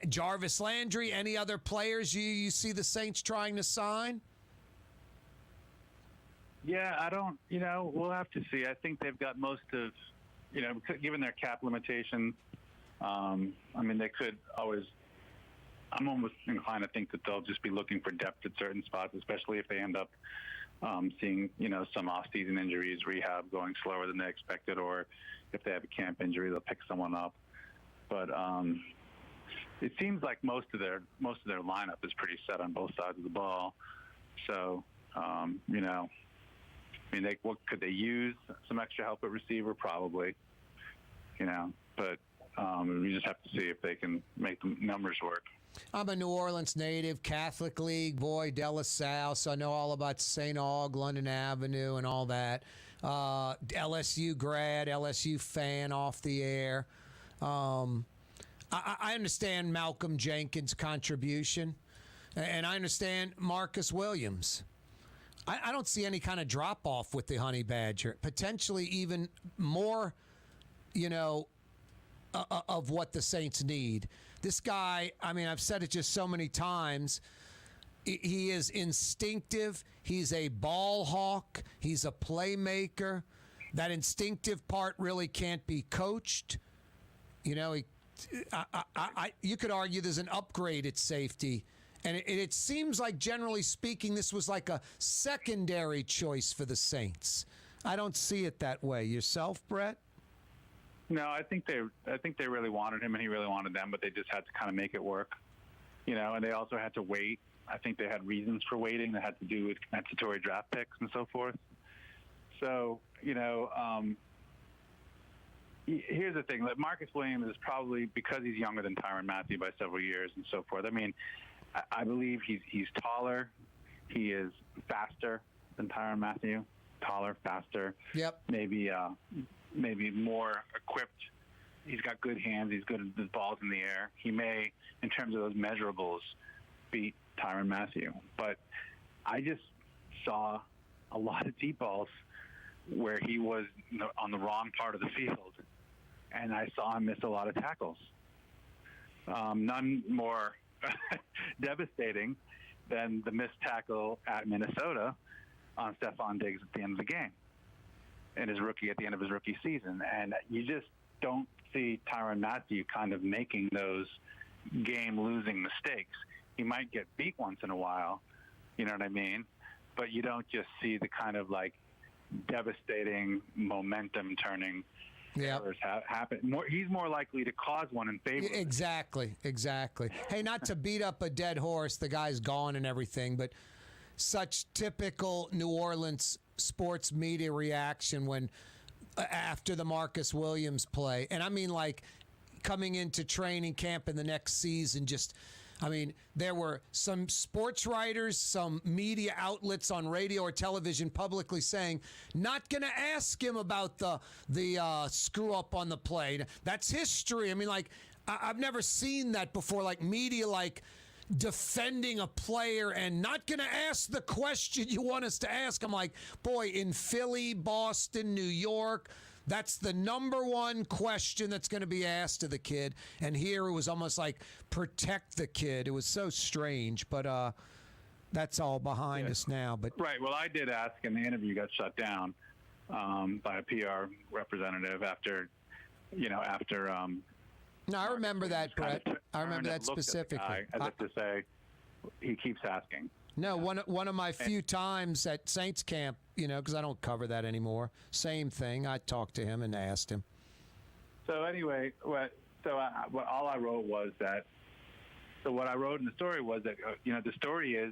Jarvis Landry, any other players you see the Saints trying to sign? Yeah, I don't, we'll have to see. I think they've got most of, given their cap limitation, they could always, I'm almost inclined to think that they'll just be looking for depth at certain spots, especially if they end up seeing, some off-season injuries, rehab going slower than they expected, or if they have a camp injury, they'll pick someone up. But it seems like most of their lineup is pretty set on both sides of the ball. So, what could they use? Some extra help at receiver, probably. But we just have to see if they can make the numbers work. I'm a New Orleans native, Catholic League boy, De La Salle, so I know all about St. Aug, London Avenue, and all that. LSU grad, LSU fan off the air. I understand Malcolm Jenkins' contribution, and I understand Marcus Williams. I don't see any kind of drop-off with the Honey Badger. Potentially even more, of what the Saints need. This guy, I mean, I've said it just so many times, he is instinctive. He's a ball hawk. He's a playmaker. That instinctive part really can't be coached. You could argue there's an upgrade at safety. And it seems like, generally speaking, this was like a secondary choice for the Saints. I don't see it that way. Yourself, Brett? No, I think they really wanted him, and he really wanted them, but they just had to kind of make it work, And they also had to wait. I think they had reasons for waiting that had to do with compensatory draft picks and so forth. So, here's the thing: Marcus Williams is probably, because he's younger than Tyrann Mathieu by several years and so forth. I mean, I believe he's taller. He is faster than Tyrann Mathieu. Taller, faster. Yep. Maybe more equipped. He's got good hands. He's good at the balls in the air. He may, in terms of those measurables, beat Tyrann Mathieu. But I just saw a lot of deep balls where he was on the wrong part of the field, and I saw him miss a lot of tackles. None more devastating than the missed tackle at Minnesota on Stephon Diggs at the end of the game at the end of his rookie season. And you just don't see Tyrann Mathieu kind of making those game-losing mistakes. He might get beat once in a while, you know what I mean? But you don't just see the kind of devastating momentum-turning errors happen. He's more likely to cause one in favor. Exactly. Hey, not to beat up a dead horse, the guy's gone and everything, but such typical New Orleans sports media reaction when after the Marcus Williams play. And I mean, coming into training camp in the next season, there were some sports writers, some media outlets on radio or television publicly saying, not going to ask him about the screw up on the play. That's history. I mean, I've never seen that before, media defending a player and not going to ask the question you want us to ask. I'm like, boy, in Philly, Boston, New York, that's the number one question that's going to be asked of the kid. And here it was almost like protect the kid. It was so strange, but that's all behind us now. But right. Well, I did ask, and the interview got shut down by a PR representative after. No, I remember that, Brett. I remember that specifically. As if to say, he keeps asking. No, one of my few times at Saints camp, because I don't cover that anymore. Same thing. I talked to him and asked him. So anyway, all I wrote was that. So what I wrote in the story was that the story is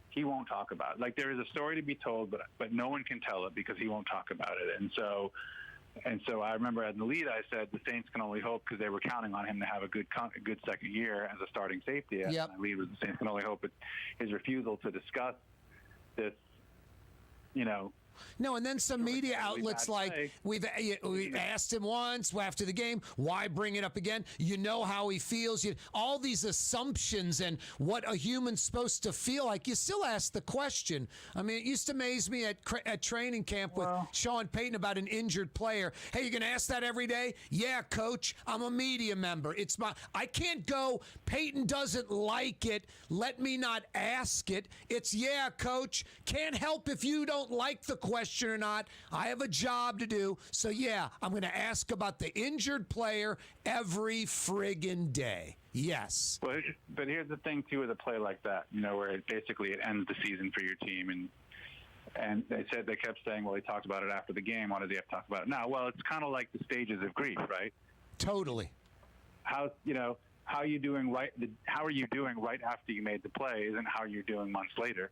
he won't talk about it. There is a story to be told, but no one can tell it because he won't talk about it. And so I remember in the lead I said the Saints can only hope, because they were counting on him to have a good second year as a starting safety. Yep. And the lead was the Saints can only hope at his refusal to discuss this, No, and then some media outlets we've asked him once after the game, why bring it up again? You know how he feels. All these assumptions and what a human's supposed to feel like. You still ask the question. I mean, it used to amaze me at training camp with Sean Payton about an injured player. Hey, you going to ask that every day? Yeah, coach, I'm a media member. I can't go, Payton doesn't like it, let me not ask it. It's, yeah, coach, can't help if you don't like the question or not. I have a job to do. So, yeah, I'm going to ask about the injured player every friggin' day. Yes. But here's the thing, too, with a play like that, where it ends the season for your team. And they kept saying, well, he talked about it after the game. Why does he have to talk about it now? Well, it's kind of like the stages of grief, right? Totally. How are you doing right after you made the play isn't how you're doing months later.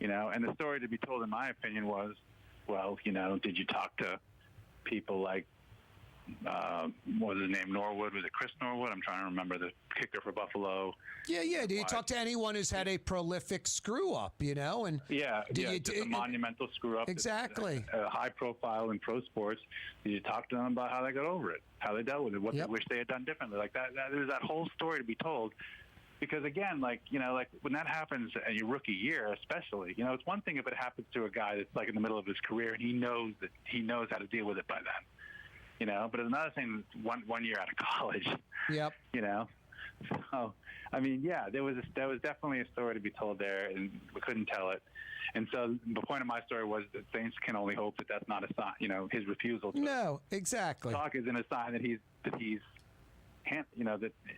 And the story to be told, in my opinion, was, well, did you talk to people like what was his name? Norwood. Was it Chris Norwood? I'm trying to remember, the kicker for Buffalo. Yeah. Do you talk to anyone who's had a prolific screw up, And just a monumental screw up. Exactly. A high profile in pro sports. Did you talk to them about how they got over it, how they dealt with it, what they wish they had done differently? Like that. There's that whole story to be told. Because again, like when that happens in your rookie year, especially, it's one thing if it happens to a guy that's like in the middle of his career and he knows how to deal with it by then, But it's another thing one year out of college. Yep. So I mean, there was definitely a story to be told there, and we couldn't tell it. And so the point of my story was that Saints can only hope that that's not a sign. His refusal to exactly talk isn't a sign that he's. That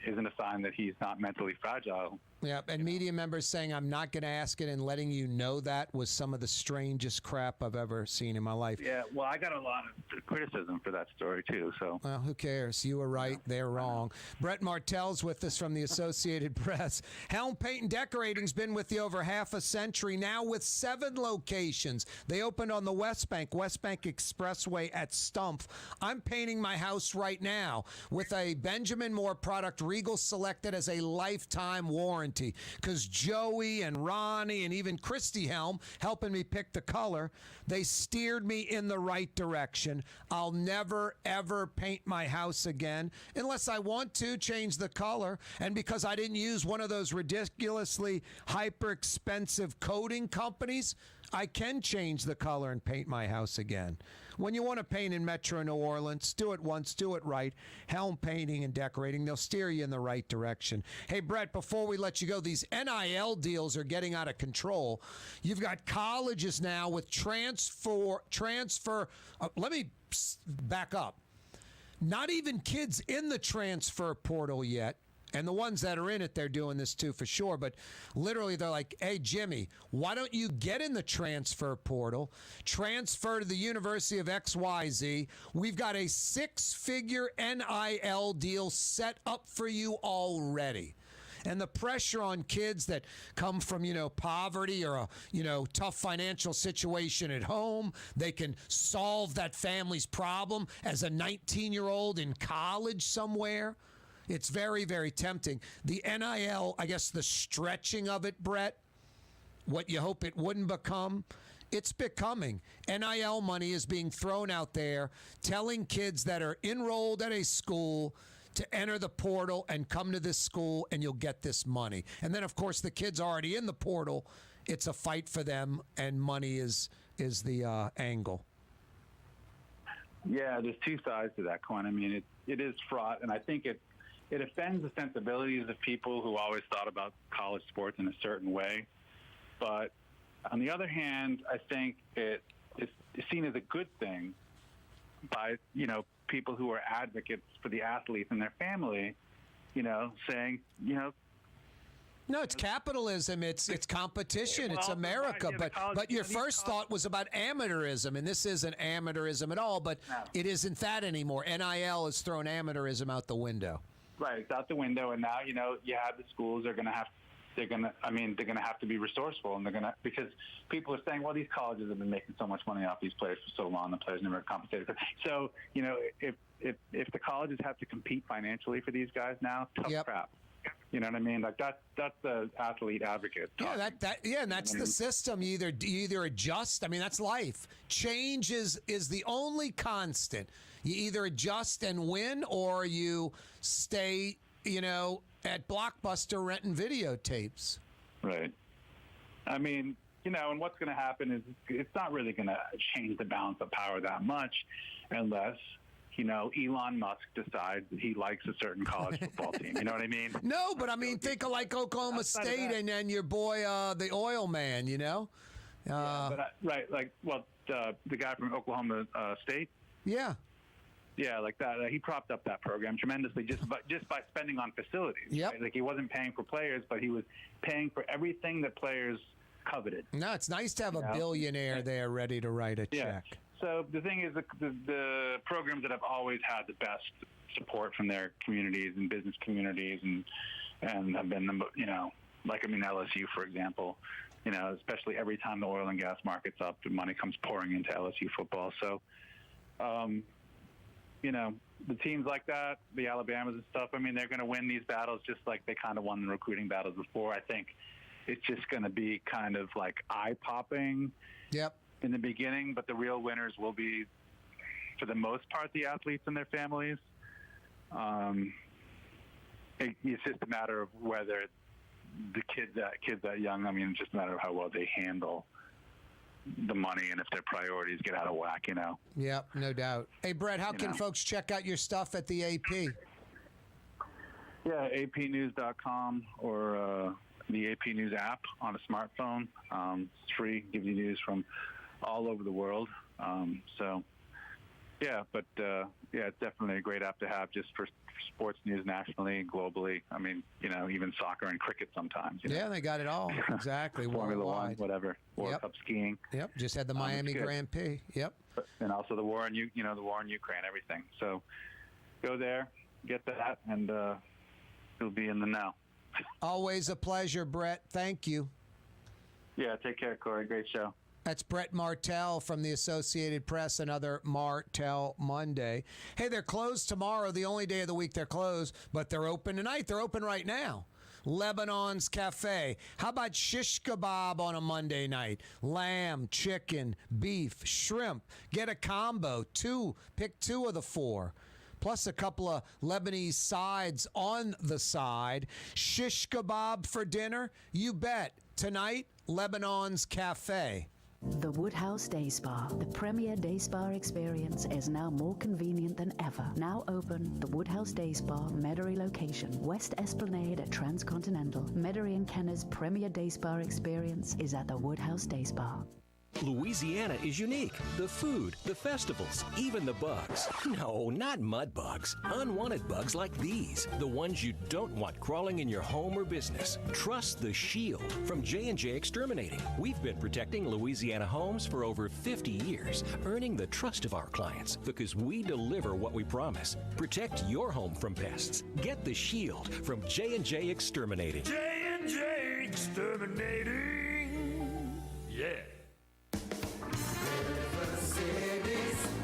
isn't a sign that he's not mentally fragile. Yeah, and media members saying, I'm not going to ask it, and letting you know that was some of the strangest crap I've ever seen in my life. Yeah, well, I got a lot of criticism for that story, too. So. Well, who cares? You were right. They're wrong. Brett Martel's with us from the Associated Press. Helm Paint and Decorating's been with you over half a century, now with 7 locations. They opened on the West Bank Expressway at Stumpf. I'm painting my house right now with a Benjamin Moore product Regal selected as a lifetime warranty. Because Joey and Ronnie and even Christy Helm helping me pick the color, they steered me in the right direction. I'll never, ever paint my house again unless I want to change the color. And because I didn't use one of those ridiculously hyper-expensive coating companies, I can change the color and paint my house again. When you want to paint in Metro New Orleans, do it once, do it right. Helm Painting and Decorating, they'll steer you in the right direction. Hey, Brett, before we let you go, these NIL deals are getting out of control. You've got colleges now with transfer. Let me back up. Not even kids in the transfer portal yet. And the ones that are in it, they're doing this too for sure. But literally, they're like, hey, Jimmy, why don't you get in the transfer portal, transfer to the University of XYZ? We've got a 6-figure NIL deal set up for you already. And the pressure on kids that come from, poverty or a, tough financial situation at home, they can solve that family's problem as a 19-year-old in college somewhere. It's very, very tempting. The NIL, I guess the stretching of it, Brett, what you hope it wouldn't become, it's becoming. NIL money is being thrown out there, telling kids that are enrolled at a school to enter the portal and come to this school and you'll get this money. And then, of course, the kids already in the portal, it's a fight for them, and money is the angle. Yeah, there's two sides to that coin. I mean, it is fraught, and I think it offends the sensibilities of people who always thought about college sports in a certain way. But on the other hand, I think it's seen as a good thing by, people who are advocates for the athletes and their family, saying, No, it's capitalism. It's competition. It's America. Right, but your first thought was about amateurism, and this isn't amateurism at all. But it isn't that anymore. NIL has thrown amateurism out the window. Right, it's out the window, and now you have the schools. They're going to have to be resourceful, and because people are saying, well, these colleges have been making so much money off these players for so long, the players never compensated. So if the colleges have to compete financially for these guys now, tough crap. You know what I mean? Like that's the athlete advocate. And that's the system. You either adjust. I mean, that's life. Change is the only constant. You either adjust and win, or you stay, at Blockbuster renting videotapes. Right. I mean, and what's going to happen is it's not really going to change the balance of power that much, unless Elon Musk decides that he likes a certain college football team. You know what I mean? No, but I mean, think of like Oklahoma State and your boy, the oil man, right. Like, the guy from Oklahoma State? Yeah. Yeah, like that. He propped up that program tremendously just by spending on facilities. Yep. Right? Like he wasn't paying for players, but he was paying for everything that players coveted. No, it's nice to have a billionaire there ready to write a check. So the thing is, the programs that have always had the best support from their communities and business communities, and have been, LSU, for example, especially every time the oil and gas market's up, the money comes pouring into LSU football. So, the teams like that, the Alabamas and stuff, I mean, they're going to win these battles just like they kind of won the recruiting battles before. I think it's just going to be kind of like eye-popping in the beginning, but the real winners will be, for the most part, the athletes and their families. It's just a matter of whether the kids that young, I mean, it's just a matter of how well they handle the money and if their priorities get out of whack, Yep, no doubt. Hey, Brett, how can folks check out your stuff at the AP? Yeah, apnews.com or the AP News app on a smartphone. It's free, gives you news from all over the world. It's definitely a great app to have just for sports news nationally, globally. I mean, even soccer and cricket sometimes. Yeah, they got it all. Exactly. Formula One, worldwide. whatever. World Cup skiing. Yep, just had the Miami Grand Prix. Yep. And also the war in the war in Ukraine, everything. So go there, get that, and you'll be in the know. Always a pleasure, Brett. Thank you. Yeah, take care, Corey. Great show. That's Brett Martel from the Associated Press, another Martel Monday. Hey, they're closed tomorrow, the only day of the week they're closed, but they're open tonight. They're open right now. Lebanon's Cafe. How about shish kebab on a Monday night? Lamb, chicken, beef, shrimp. Get a combo. Pick 2 of the 4. Plus a couple of Lebanese sides on the side. Shish kebab for dinner? You bet. Tonight, Lebanon's Cafe. The Woodhouse Day Spa, the premier day spa experience, is now more convenient than ever. Now open, the Woodhouse Day Spa, Metairie location, West Esplanade at Transcontinental. Metairie and Kenner's premier day spa experience is at the Woodhouse Day Spa. Louisiana is unique. The food, the festivals, even the bugs. No, not mud bugs. Unwanted bugs like these. The ones you don't want crawling in your home or business. Trust the Shield from J&J Exterminating. We've been protecting Louisiana homes for over 50 years, earning the trust of our clients because we deliver what we promise. Protect your home from pests. Get the Shield from J&J Exterminating. J&J Exterminating. Yeah.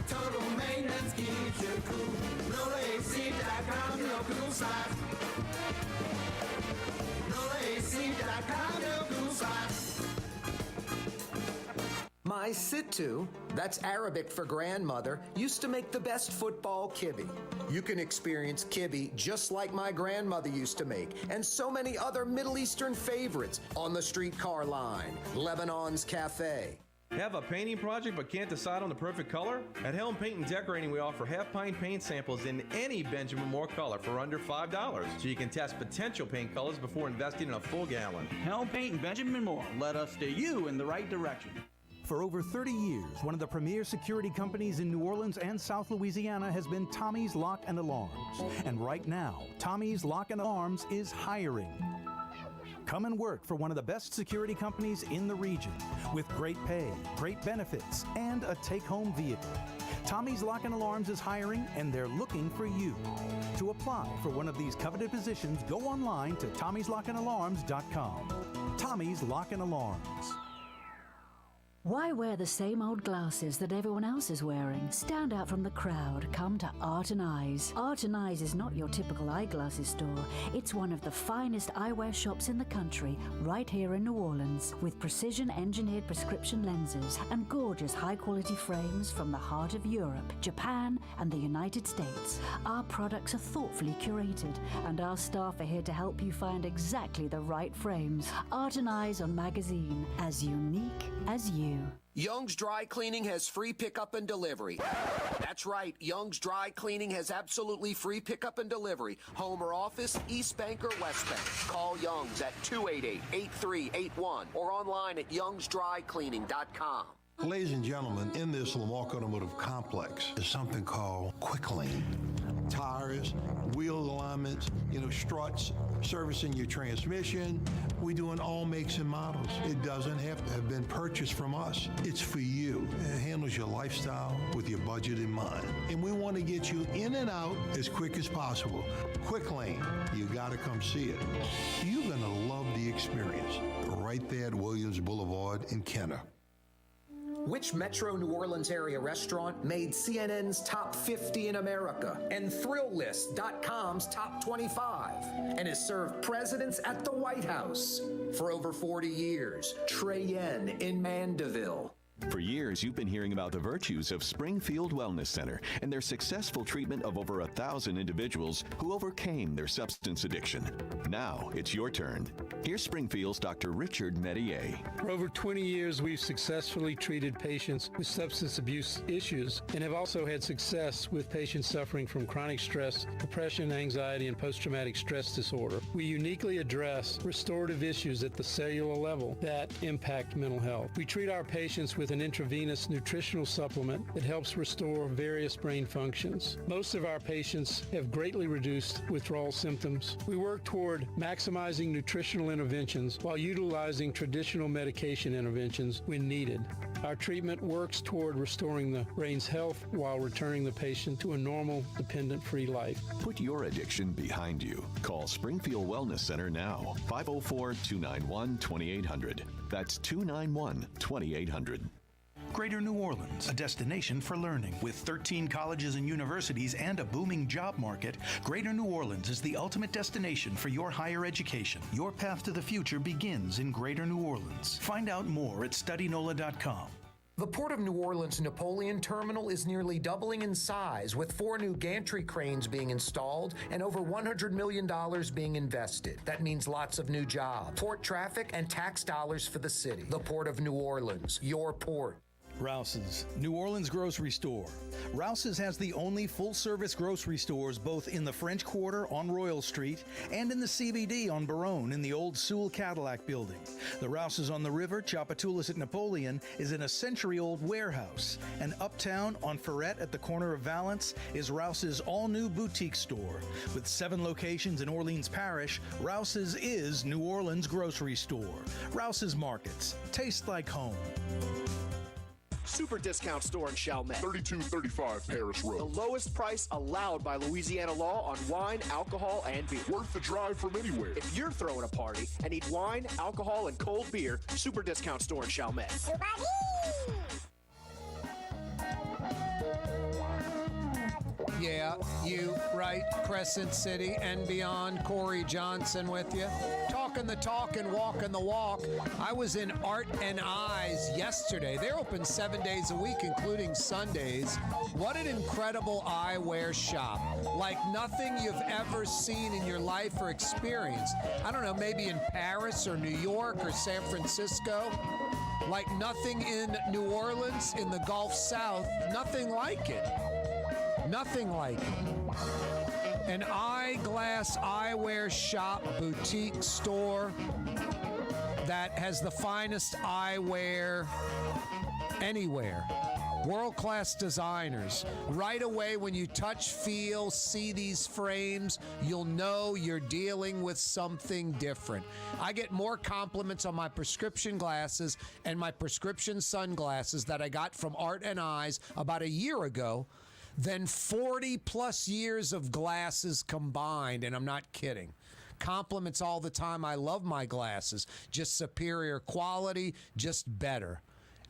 Total maintenance keeps you cool. NolaAC.com, your cool side. NolaAC.com, your cool side. My Sittu, that's Arabic for grandmother, used to make the best football kibbe. You can experience kibbe just like my grandmother used to make, and so many other Middle Eastern favorites on the streetcar line. Lebanon's Cafe. Have a painting project but can't decide on the perfect color? At Helm Paint and Decorating, we offer half-pint paint samples in any Benjamin Moore color for under $5, so you can test potential paint colors before investing in a full gallon. Helm Paint and Benjamin Moore. Let us steer you in the right direction. For over 30 years, one of the premier security companies in New Orleans and South Louisiana has been Tommy's Lock and Alarms. And right now, Tommy's Lock and Alarms is hiring. Come and work for one of the best security companies in the region with great pay, great benefits, and a take-home vehicle. Tommy's Lock and Alarms is hiring, and they're looking for you. To apply for one of these coveted positions, go online to tommyslockandalarms.com. Tommy's Lock and Alarms. Why wear the same old glasses that everyone else is wearing? Stand out from the crowd. Come to Art and Eyes. Art and Eyes is not your typical eyeglasses store. It's one of the finest eyewear shops in the country, right here in New Orleans, with precision-engineered prescription lenses and gorgeous high-quality frames from the heart of Europe, Japan, and the United States. Our products are thoughtfully curated, and our staff are here to help you find exactly the right frames. Art and Eyes on Magazine, as unique as you. Young's Dry Cleaning has free pickup and delivery. That's right, Young's Dry Cleaning has absolutely free pickup and delivery. Home or office, East Bank or West Bank. Call Young's at 288-8381 or online at youngsdrycleaning.com. Ladies and gentlemen, in this Lamarck Automotive Complex is something called Quick Lane. Tires, wheel alignments, struts, servicing your transmission. We do in all makes and models. It doesn't have to have been purchased from us. It's for you. It handles your lifestyle with your budget in mind. And we want to get you in and out as quick as possible. Quick Lane, you got to come see it. You're going to love the experience. Right there at Williams Boulevard in Kenner. Which Metro New Orleans area restaurant made CNN's top 50 in America and ThrillList.com's top 25 and has served presidents at the White House for over 40 years? Trey Yen in Mandeville. For years, you've been hearing about the virtues of Springfield Wellness Center and their successful treatment of over 1,000 individuals who overcame their substance addiction. Now it's your turn. Here's Springfield's Dr. Richard Medier. For over 20 years, we've successfully treated patients with substance abuse issues and have also had success with patients suffering from chronic stress, depression, anxiety, and post-traumatic stress disorder. We uniquely address restorative issues at the cellular level that impact mental health. We treat our patients with an intravenous nutritional supplement that helps restore various brain functions. Most of our patients have greatly reduced withdrawal symptoms. We work toward maximizing nutritional interventions while utilizing traditional medication interventions when needed. Our treatment works toward restoring the brain's health while returning the patient to a normal, dependent-free life. Put your addiction behind you. Call Springfield Wellness Center now. 504-291-2800. That's 291-2800. Greater New Orleans, a destination for learning. With 13 colleges and universities and a booming job market, Greater New Orleans is the ultimate destination for your higher education. Your path to the future begins in Greater New Orleans. Find out more at studynola.com. The Port of New Orleans Napoleon Terminal is nearly doubling in size, with 4 new gantry cranes being installed and over $100 million being invested. That means lots of new jobs, port traffic, and tax dollars for the city. The Port of New Orleans, your port. Rouse's, New Orleans grocery store. Rouse's has the only full-service grocery stores both in the French Quarter on Royal Street and in the CBD on Baronne in the old Sewell Cadillac building. The Rouse's on the river, Tchoupitoulas at Napoleon, is in a century-old warehouse. And uptown on Ferret at the corner of Valence is Rouse's all-new boutique store. With 7 locations in Orleans Parish, Rouse's is New Orleans grocery store. Rouse's Markets. Taste like home. Super discount store in Chalmette. 3235 Paris Road. The lowest price allowed by Louisiana law on wine, alcohol, and beer. Worth the drive from anywhere. If you're throwing a party and need wine, alcohol, and cold beer, super discount store in Chalmette. Yeah, you right, Crescent City and beyond. Corey Johnson with you. Talking the talk and walking the walk. I was in Art and Eyes yesterday. They're open 7 days a week, including Sundays. What an incredible eyewear shop. Like nothing you've ever seen in your life or experienced. I don't know, maybe in Paris or New York or San Francisco. Like nothing in New Orleans, in the Gulf South. Nothing like it. Nothing like it. An eyeglass eyewear shop, boutique store that has the finest eyewear anywhere. World-class designers. Right away, when you touch, feel, see these frames, you'll know you're dealing with something different. I get more compliments on my prescription glasses and my prescription sunglasses that I got from Art and Eyes about a year ago than 40-plus years of glasses combined, and I'm not kidding. Compliments all the time. I love my glasses. Just superior quality, just better.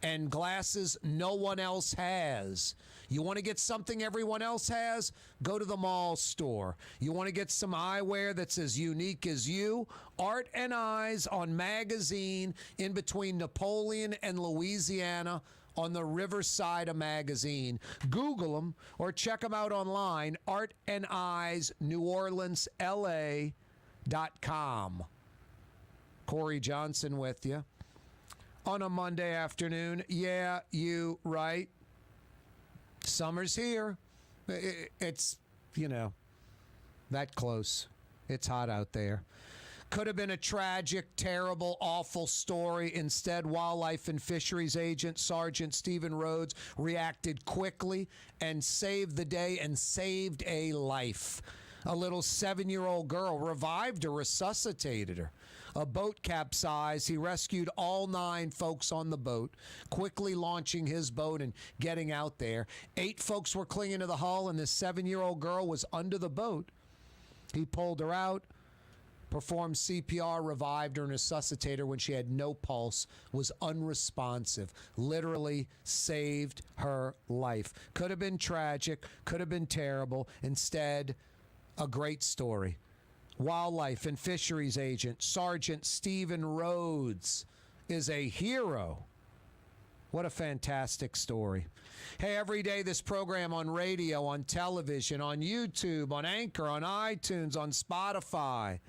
And glasses no one else has. You want to get something everyone else has? Go to the mall store. You want to get some eyewear that's as unique as you? Art and Eyes on Magazine in between Napoleon and Louisiana on the riverside of Magazine. Google them or check them out online. Art and Eyes, New Orleans, LA.com. Corey Johnson with you. On a Monday afternoon. Yeah, you right. Summer's here. It's, that close. It's hot out there. Could have been a tragic, terrible, awful story. Instead, Wildlife and Fisheries Agent Sergeant Stephen Rhodes reacted quickly and saved the day and saved a life. A little 7-year-old girl revived her, resuscitated her. A boat capsized. He rescued all 9 folks on the boat, quickly launching his boat and getting out there. 8 folks were clinging to the hull, and this 7-year-old girl was under the boat. He pulled her out, Performed CPR, revived her, and resuscitated her when she had no pulse, was unresponsive. Literally saved her life. Could have been tragic, could have been terrible. Instead, a great story. Wildlife and fisheries agent Sergeant Stephen Rhodes is a hero. What a fantastic story. Hey, every day this program on radio, on television, on YouTube, on Anchor, on iTunes, on Spotify,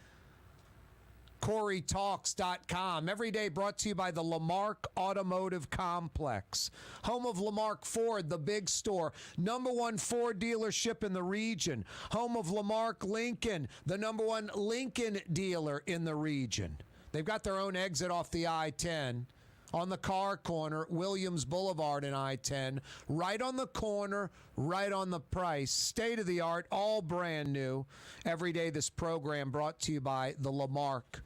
CoreyTalks.com. Every day brought to you by the Lamarck Automotive Complex. Home of Lamarck Ford, the big store. #1 Ford dealership in the region. Home of Lamarck Lincoln, the #1 Lincoln dealer in the region. They've got their own exit off the I-10. On the car corner, Williams Boulevard and I-10. Right on the corner, right on the price. State-of-the-art, all brand new. Every day this program brought to you by the Lamarck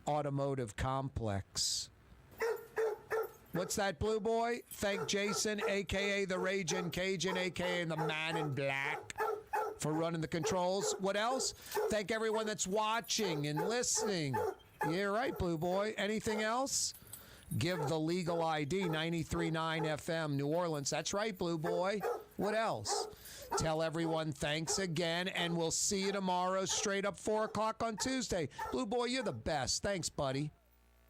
Automotive Complex. What's that, Blue Boy? Thank Jason, a.k.a. the Ragin' Cajun, a.k.a. the Man in Black, for running the controls. What else? Thank everyone that's watching and listening. Yeah, right, Blue Boy. Anything else? Give the legal ID, 93.9 FM, New Orleans. That's right, Blue Boy. What else? Tell everyone thanks again, and we'll see you tomorrow straight up 4 o'clock on Tuesday. Blue Boy, you're the best. Thanks, buddy.